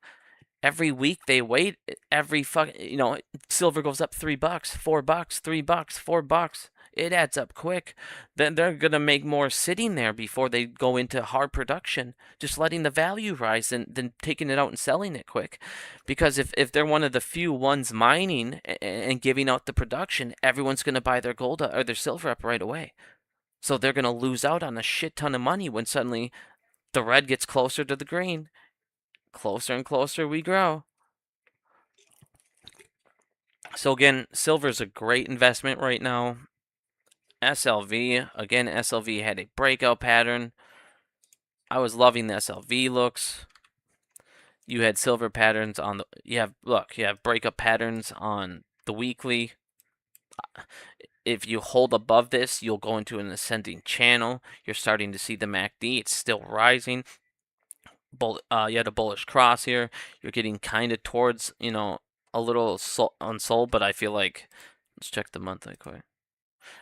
Speaker 1: Every week they wait. Every silver goes up $3, $4, $3, $4. It adds up quick. Then they're gonna make more sitting there before they go into hard production, just letting the value rise and then taking it out and selling it quick. Because if they're one of the few ones mining and giving out the production, everyone's gonna buy their gold or their silver up right away. So they're gonna lose out on a shit ton of money when suddenly the red gets closer to the green. Closer and closer we grow. So again, silver is a great investment right now. SLV, again, SLV had a breakout pattern. I was loving the SLV looks. You had silver patterns on the, you have breakup patterns on the weekly. If you hold above this, you'll go into an ascending channel. You're starting to see the MACD. It's still rising. You had a bullish cross here. You're getting kind of towards, a little unsold, but I feel like, let's check the monthly quick.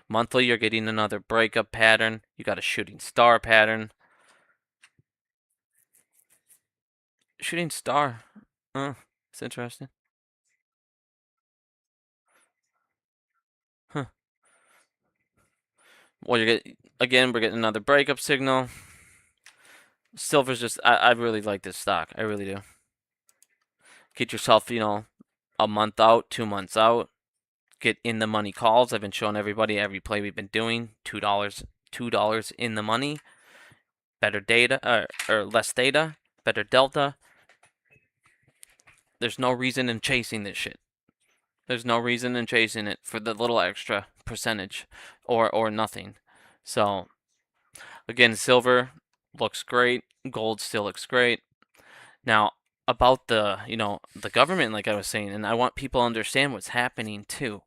Speaker 1: Monthly, you're getting another breakup pattern. You got a shooting star pattern. Shooting star. It's interesting. Huh. Well, we're getting another breakup signal. Silver's just, I really like this stock. I really do. Get yourself, a month out, 2 months out. Get in the money calls. I've been showing everybody every play we've been doing. $2 in the money. Better data, or less data. Better delta. There's no reason in chasing this shit. There's no reason in chasing it for the little extra percentage or nothing. So, again, silver looks great. Gold still looks great. Now, about the government, like I was saying, and I want people to understand what's happening too.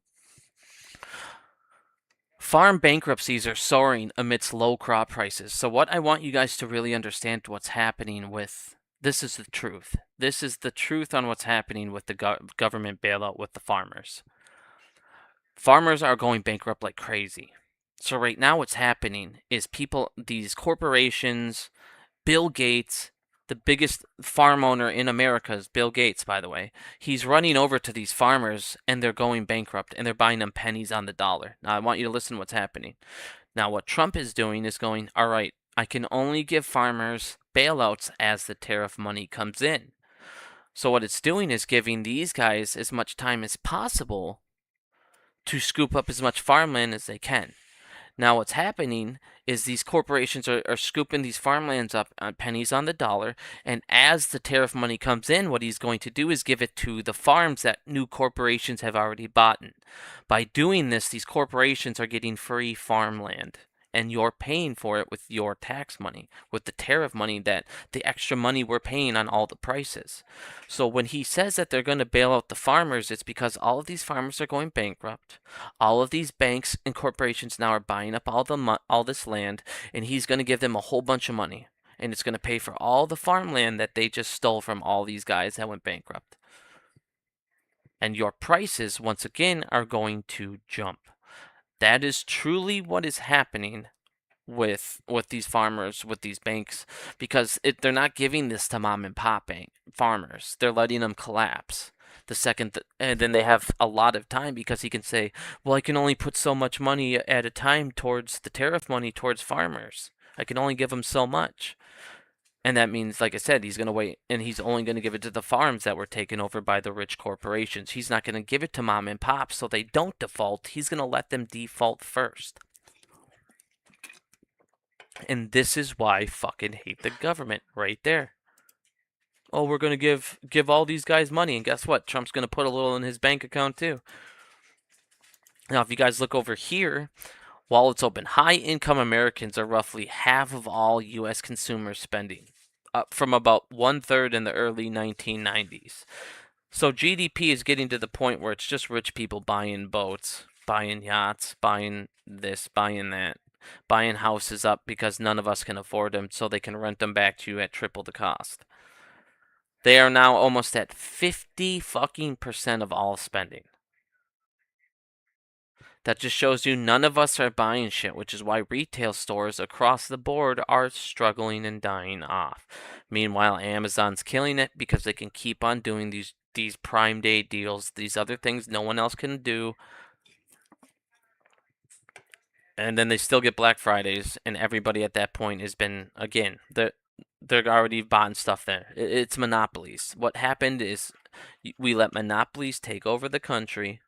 Speaker 1: Farm bankruptcies are soaring amidst low crop prices. So what I want you guys to really understand what's happening with this is the truth. This is the truth on what's happening with the government bailout with the farmers. Farmers are going bankrupt like crazy. So right now what's happening is these corporations, Bill Gates, the biggest farm owner in America is Bill Gates, by the way. He's running over to these farmers and they're going bankrupt and they're buying them pennies on the dollar. Now, I want you to listen to what's happening. Now, what Trump is doing is going, all right, I can only give farmers bailouts as the tariff money comes in. So, what it's doing is giving these guys as much time as possible to scoop up as much farmland as they can. Now, what's happening is these corporations are scooping these farmlands up on pennies on the dollar, and as the tariff money comes in, what he's going to do is give it to the farms that new corporations have already bought. By doing this, these corporations are getting free farmland. And you're paying for it with your tax money, with the tariff money, that the extra money we're paying on all the prices. So when he says that they're going to bail out the farmers, it's because all of these farmers are going bankrupt. All of these banks and corporations now are buying up all this land, and he's going to give them a whole bunch of money. And it's going to pay for all the farmland that they just stole from all these guys that went bankrupt. And your prices, once again, are going to jump. That is truly what is happening with these farmers, with these banks, because they're not giving this to mom and pop bank farmers. They're letting them collapse. And then they have a lot of time because he can say, well, I can only put so much money at a time towards the tariff money towards farmers. I can only give them so much. And that means, like I said, he's going to wait, and he's only going to give it to the farms that were taken over by the rich corporations. He's not going to give it to mom and pop so they don't default. He's going to let them default first. And this is why I fucking hate the government right there. Oh, we're going to give all these guys money, and guess what? Trump's going to put a little in his bank account too. Now, if you guys look over here, while it's open, high-income Americans are roughly half of all U.S. consumer spending, up from about 1/3 in the early 1990s. So GDP is getting to the point where it's just rich people buying boats, buying yachts, buying this, buying that, buying houses up because none of us can afford them, so they can rent them back to you at triple the cost. They are now almost at 50 fucking percent of all spending. That just shows you none of us are buying shit, which is why retail stores across the board are struggling and dying off. Meanwhile, Amazon's killing it because they can keep on doing these Prime Day deals, these other things no one else can do. And then they still get Black Fridays, and everybody at that point has been, again, they're already buying stuff there. It's monopolies. What happened is we let monopolies take over the country.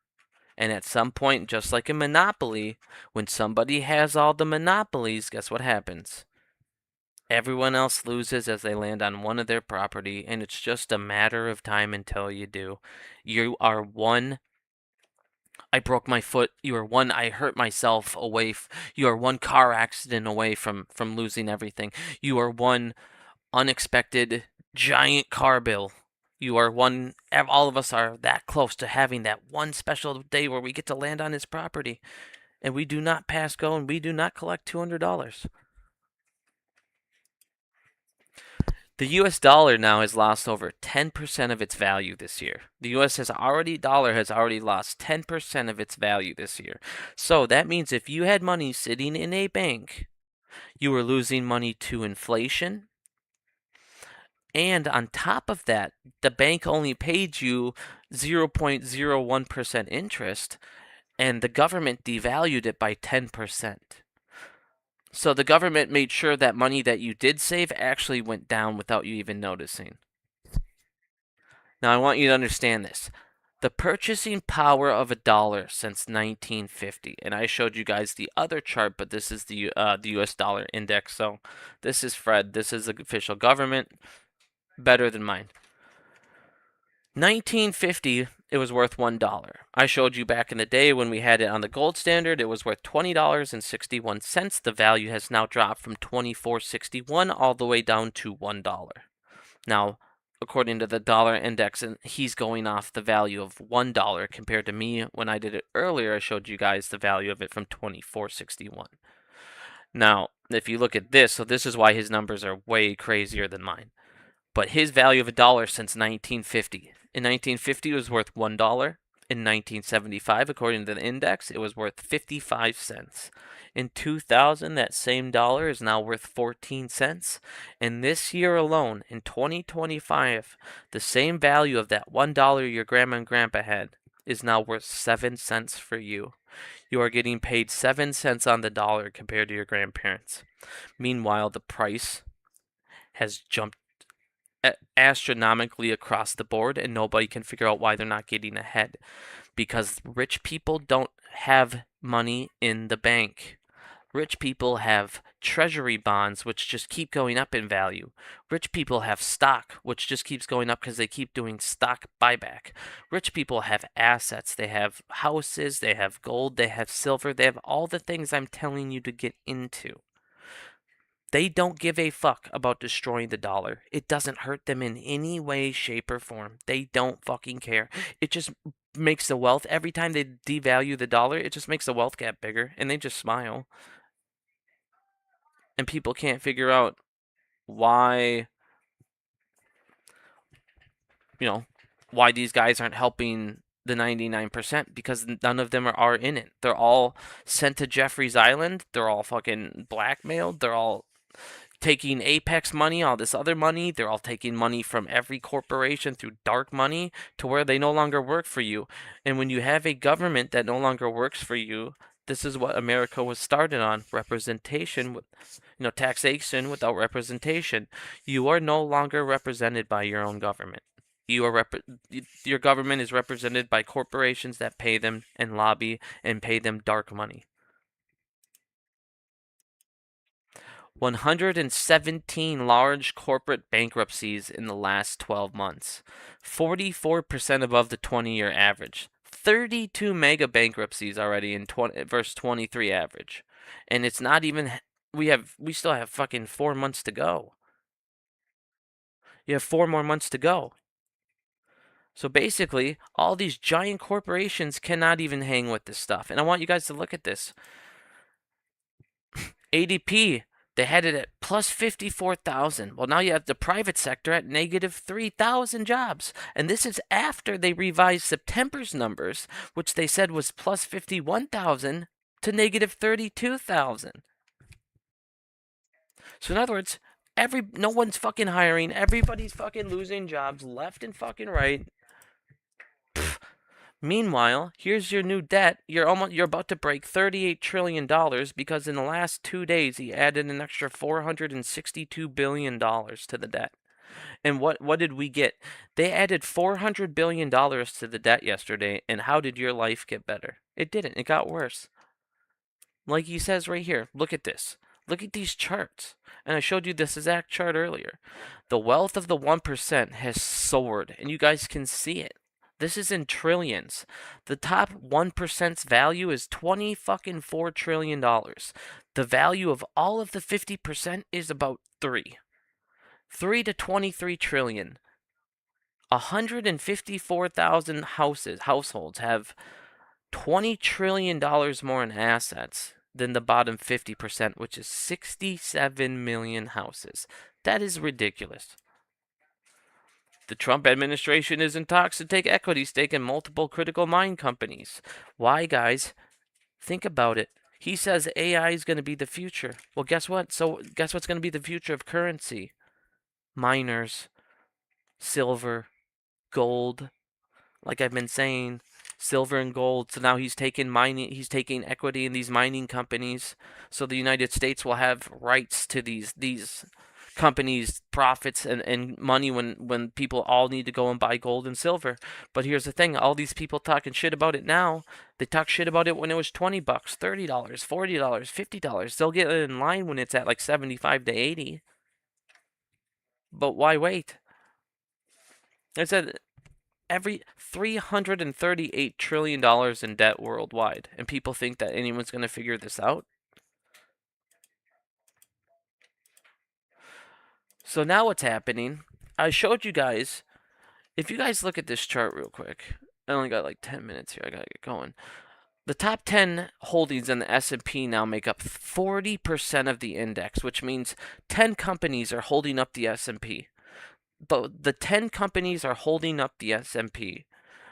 Speaker 1: And at some point, just like a monopoly, when somebody has all the monopolies, guess what happens? Everyone else loses as they land on one of their property, and it's just a matter of time until you do. You are one, I broke my foot. You are one, I hurt myself away. You are one car accident away from losing everything. You are one unexpected giant car bill. You are one, all of us are that close to having that one special day where we get to land on his property. And we do not pass go and we do not collect $200. The US dollar now has lost over 10% of its value this year. The US dollar has already lost 10% of its value this year. So that means if you had money sitting in a bank, you were losing money to inflation, And on top of that, the bank only paid you 0.01% interest, and the government devalued it by 10%. So the government made sure that money that you did save actually went down without you even noticing. Now, I want you to understand this. The purchasing power of a dollar since 1950, and I showed you guys the other chart, but this is the U.S. dollar index. So this is Fred. This is the official government. Better than mine. 1950, it was worth $1. I showed you back in the day when we had it on the gold standard, it was worth $20.61. The value has now dropped from $24.61 all the way down to $1. Now, according to the dollar index, and he's going off the value of $1 compared to me when I did it earlier. I showed you guys the value of it from $24.61. Now, if you look at this, so this is why his numbers are way crazier than mine. But his value of a dollar since 1950. In 1950, it was worth $1. In 1975, according to the index, it was worth 55 cents. In 2000, that same dollar is now worth 14 cents. And this year alone, in 2025, the same value of that $1 your grandma and grandpa had is now worth 7 cents for you. You are getting paid 7 cents on the dollar compared to your grandparents. Meanwhile, the price has jumped astronomically across the board, and nobody can figure out why they're not getting ahead. Because rich people don't have money in the bank. Rich people have treasury bonds, which just keep going up in value. Rich people have stock, which just keeps going up because they keep doing stock buyback. Rich people have assets. They have houses, they have gold, they have silver, they have all the things I'm telling you to get into. They don't give a fuck about destroying the dollar. It doesn't hurt them in any way, shape, or form. They don't fucking care. It just makes the wealth, every time they devalue the dollar, it just makes the wealth gap bigger, and they just smile. And people can't figure out why, you know, why these guys aren't helping the 99% because none of them are in it. They're all sent to Jeffrey's Island. They're all fucking blackmailed. They're all taking Apex money, all this other money. They're all taking money from every corporation through dark money to where they no longer work for you. And when you have a government that no longer works for you, this is what America was started on: representation, with taxation without representation. You are no longer represented by your own government. Your government is represented by corporations that pay them and lobby and pay them dark money. 117 large corporate bankruptcies in the last 12 months, 44% above the 20-year average. 32 mega bankruptcies already in verse 23 average. And it's not even we still have fucking 4 months to go. You have 4 more months to go. So basically, all these giant corporations cannot even hang with this stuff. And I want you guys to look at this. ADP, they had it at plus 54,000. Well, now you have the private sector at negative 3,000 jobs. And this is after they revised September's numbers, which they said was plus 51,000 to negative 32,000. So in other words, no one's fucking hiring. Everybody's fucking losing jobs left and fucking right. Pfft. Meanwhile, here's your new debt. You're about to break $38 trillion because in the last 2 days he added an extra $462 billion to the debt. And what did we get? They added $400 billion to the debt yesterday, and how did your life get better? It didn't. It got worse. Like he says right here, look at this. Look at these charts. And I showed you this exact chart earlier. The wealth of the 1% has soared, and you guys can see it. This is in trillions. The top 1%'s value is $24 trillion. The value of all of the 50% is about 3 to 23 trillion. 154,000 households have $20 trillion more in assets than the bottom 50%, which is 67 million houses. That is ridiculous. The Trump administration is in talks to take equity stake in multiple critical mine companies. Why, guys? Think about it. He says AI is going to be the future. Well, guess what? So, guess what's going to be the future of currency? Miners. silver, gold, like I've been saying, silver and gold. So now he's taking equity in these mining companies. So the United States will have rights to these companies' profits and money when people all need to go and buy gold and silver. But here's the thing, all these people talking shit about it now, they talk shit about it when it was $20, $30, $40, $50. They'll get it in line when it's at like 75 to 80. But why wait? I said every $338 trillion in debt worldwide, and people think that anyone's going to figure this out. So now what's happening? I showed you guys. If you guys look at this chart real quick, I only got like 10 minutes here. I gotta get going. The top 10 holdings in the S&P now make up 40% of the index, which means 10 companies are holding up the S&P. The 10 companies are holding up the S&P.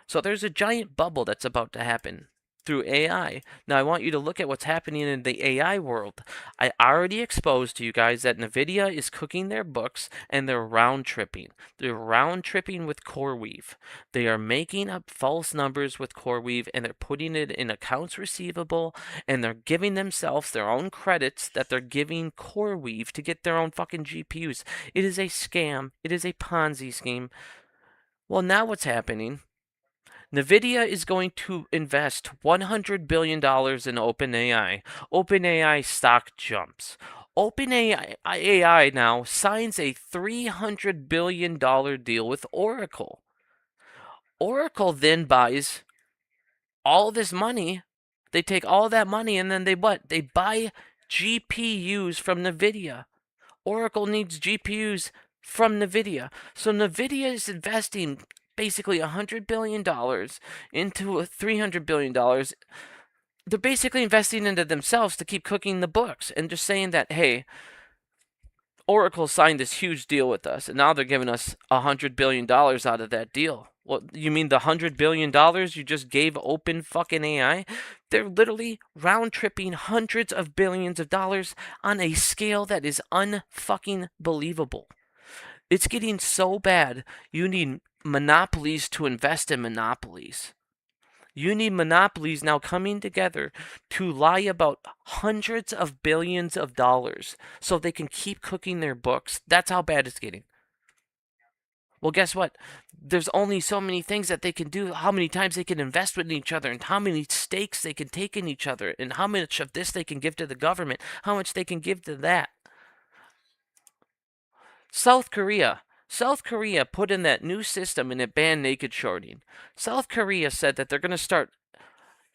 Speaker 1: So there's a giant bubble that's about to happen through AI. Now I want you to look at what's happening in the AI world. I already exposed to you guys that Nvidia is cooking their books and they're round tripping. They're round tripping with CoreWeave. They are making up false numbers with CoreWeave and they're putting it in accounts receivable and they're giving themselves their own credits that they're giving CoreWeave to get their own fucking GPUs. It is a scam. It is a Ponzi scheme. Well, now what's happening? NVIDIA is going to invest $100 billion in OpenAI. OpenAI stock jumps. OpenAI now signs a $300 billion deal with Oracle. Oracle then buys all this money. They take all that money and then they what? They buy GPUs from NVIDIA. Oracle needs GPUs from NVIDIA. So NVIDIA is investing basically $100 billion into a $300 billion. They're basically investing into themselves to keep cooking the books and just saying that, hey, Oracle signed this huge deal with us, and now they're giving us $100 billion out of that deal. Well, you mean the $100 billion you just gave open fucking AI? They're literally round tripping hundreds of billions of dollars on a scale that is unfucking believable. It's getting so bad, you need monopolies to invest in monopolies. You need monopolies now coming together to lie about hundreds of billions of dollars so they can keep cooking their books. That's how bad it's getting. Well, guess what? There's only so many things that they can do, how many times they can invest with each other, and how many stakes they can take in each other, and how much of this they can give to the government, how much they can give to that. South Korea. South Korea put in that new system and it banned naked shorting. South Korea said that they're going to start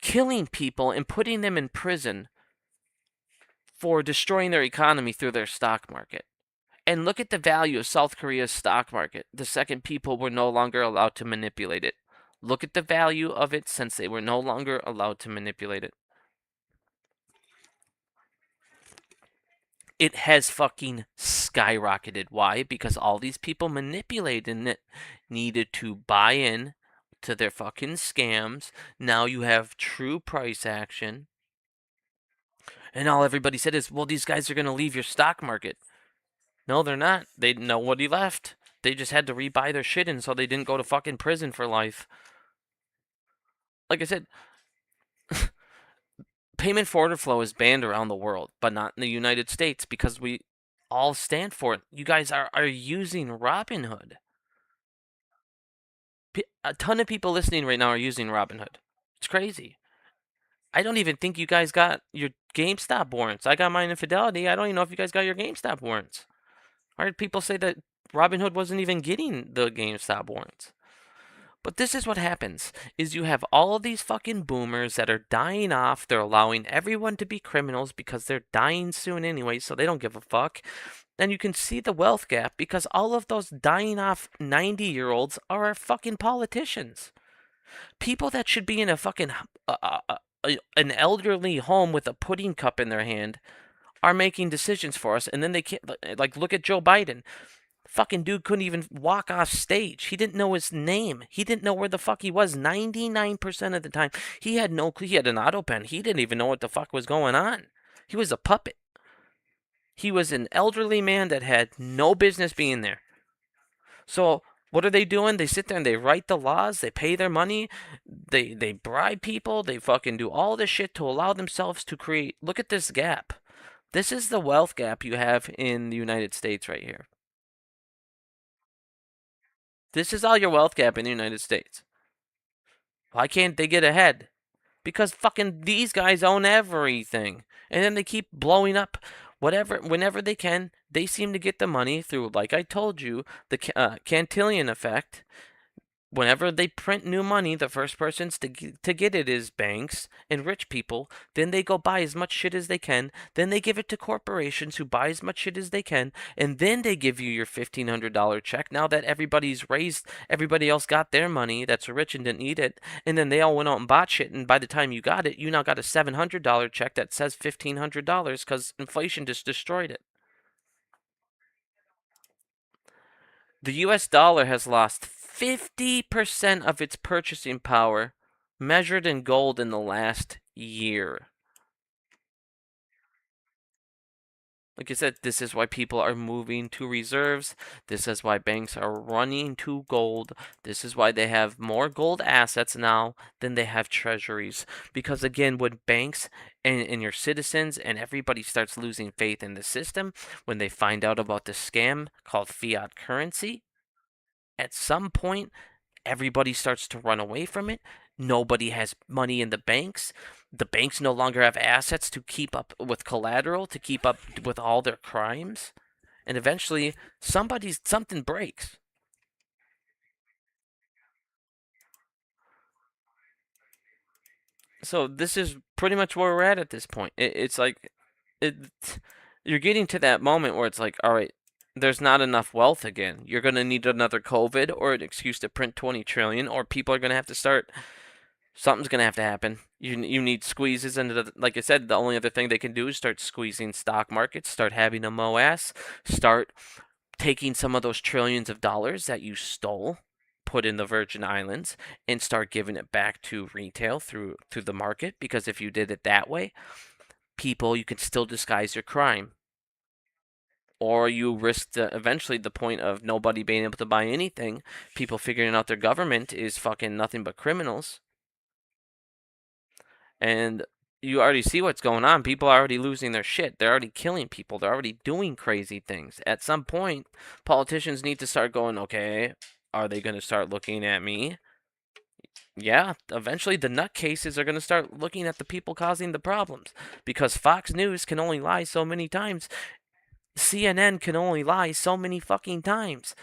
Speaker 1: killing people and putting them in prison for destroying their economy through their stock market. And look at the value of South Korea's stock market the second people were no longer allowed to manipulate it. Look at the value of it since they were no longer allowed to manipulate it. It has fucking skyrocketed. Why? Because all these people manipulating it needed to buy in to their fucking scams. Now you have true price action. And all everybody said is, well, these guys are going to leave your stock market. No, they're not. Nobody left. They just had to rebuy their shit in so they didn't go to fucking prison for life. Like I said, payment for order flow is banned around the world, but not in the United States because we all stand for it. You guys are using Robinhood. A ton of people listening right now are using Robinhood. It's crazy. I don't even think you guys got your GameStop warrants. I got mine in Fidelity. I don't even know if you guys got your GameStop warrants. I heard people say that Robinhood wasn't even getting the GameStop warrants. But this is what happens, is you have all of these fucking boomers that are dying off. They're allowing everyone to be criminals because they're dying soon anyway, so they don't give a fuck. And you can see the wealth gap because all of those dying off 90-year-olds are our fucking politicians. People that should be in a fucking an elderly home with a pudding cup in their hand are making decisions for us, and then they can't. Like, look at Joe Biden. Fucking dude couldn't even walk off stage. He didn't know his name. He didn't know where the fuck he was 99% of the time. He had no clue. He had an auto pen. He didn't even know what the fuck was going on. He was a puppet. He was an elderly man that had no business being there. So What are they doing? They sit there and they write the laws, they pay their money, they bribe people, they fucking do all this shit to allow themselves to create. Look at this gap. This is the wealth gap you have in the United States right here. This is all your wealth gap in the United States. Why can't they get ahead? Because fucking these guys own everything. And then they keep blowing up whatever whenever they can. They seem to get the money through, like I told you, the Cantillon effect. Whenever they print new money, the first persons to get it is banks and rich people. Then they go buy as much shit as they can. Then they give it to corporations who buy as much shit as they can. And then they give you your $1,500 check. Now that everybody's raised, everybody else got their money that's rich and didn't need it. And then they all went out and bought shit. And by the time you got it, you now got a $700 check that says $1,500 because inflation just destroyed it. The US dollar has lost 50% of its purchasing power measured in gold in the last year. Like I said, this is why people are moving to reserves. This is why banks are running to gold. This is why they have more gold assets now than they have treasuries. Because again, when banks and your citizens and everybody starts losing faith in the system, when they find out about the scam called fiat currency, at some point everybody starts to run away from it. Nobody has money in the banks. The banks no longer have assets to keep up with collateral, to keep up with all their crimes. And eventually something breaks. So this is pretty much where we're at this point. It's like it, you're getting to that moment where it's like, all right, there's not enough wealth again. You're going to need another COVID or an excuse to print 20 trillion, or people are going to have to start. Something's gonna have to happen. You need squeezes into the, like I said, the only other thing they can do is start squeezing stock markets, start having a MOAS, start taking some of those trillions of dollars that you stole, put in the Virgin Islands, and start giving it back to retail through the market. Because if you did it that way, people you can still disguise your crime. Or you risk eventually the point of nobody being able to buy anything, people figuring out their government is fucking nothing but criminals. And you already see what's going on. People are already losing their shit. They're already killing people. They're already doing crazy things. At some point, politicians need to start going, okay, are they going to start looking at me? Yeah, eventually the nutcases are going to start looking at the people causing the problems. Because Fox News can only lie so many times. CNN can only lie so many fucking times.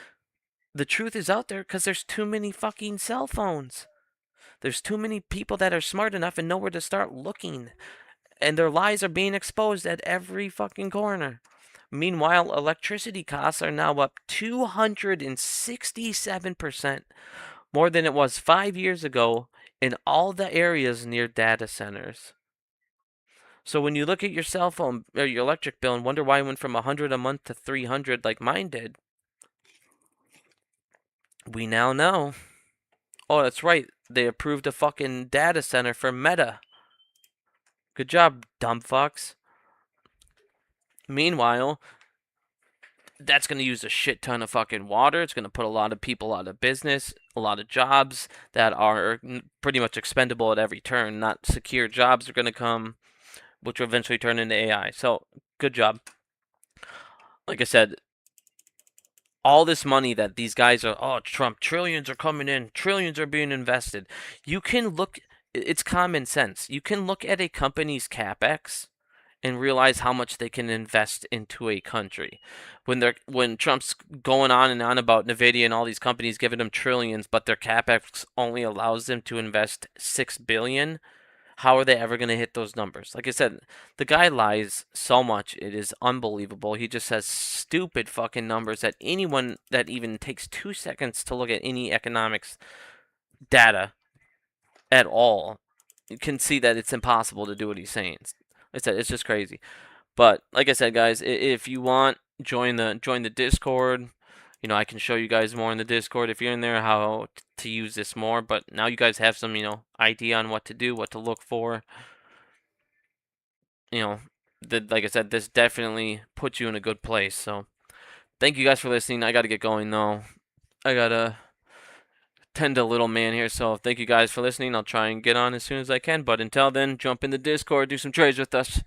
Speaker 1: The truth is out there because there's too many fucking cell phones. There's too many people that are smart enough and know where to start looking. And their lies are being exposed at every fucking corner. Meanwhile, electricity costs are now up 267% more than it was 5 years ago in all the areas near data centers. So when you look at your cell phone or your electric bill and wonder why it went from 100 a month to 300 like mine did, we now know. Oh, that's right. They approved a fucking data center for Meta. Good job, dumb fucks. Meanwhile, that's going to use a shit ton of fucking water. It's going to put a lot of people out of business, a lot of jobs that are pretty much expendable at every turn. Not secure jobs are going to come, which will eventually turn into AI. So, good job. Like I said, all this money that these guys are, oh, Trump, trillions are coming in, trillions are being invested. You can look, it's common sense. You can look at a company's capex and realize how much they can invest into a country. When Trump's going on and on about Nvidia and all these companies giving them trillions, but their capex only allows them to invest 6 billion. How are they ever going to hit those numbers? Like I said, the guy lies so much, it is unbelievable. He just says stupid fucking numbers that anyone that even takes 2 seconds to look at any economics data at all can see that it's impossible to do what he's saying. Like I said, it's just crazy. But like I said, guys, if you want, join the Discord. You know, I can show you guys more in the Discord if you're in there how to use this more. But now you guys have some, idea on what to do, what to look for. You know, like I said, this definitely puts you in a good place. So thank you guys for listening. I got to get going though. I gotta tend to little man here. So thank you guys for listening. I'll try and get on as soon as I can. But until then, jump in the Discord, do some trades with us.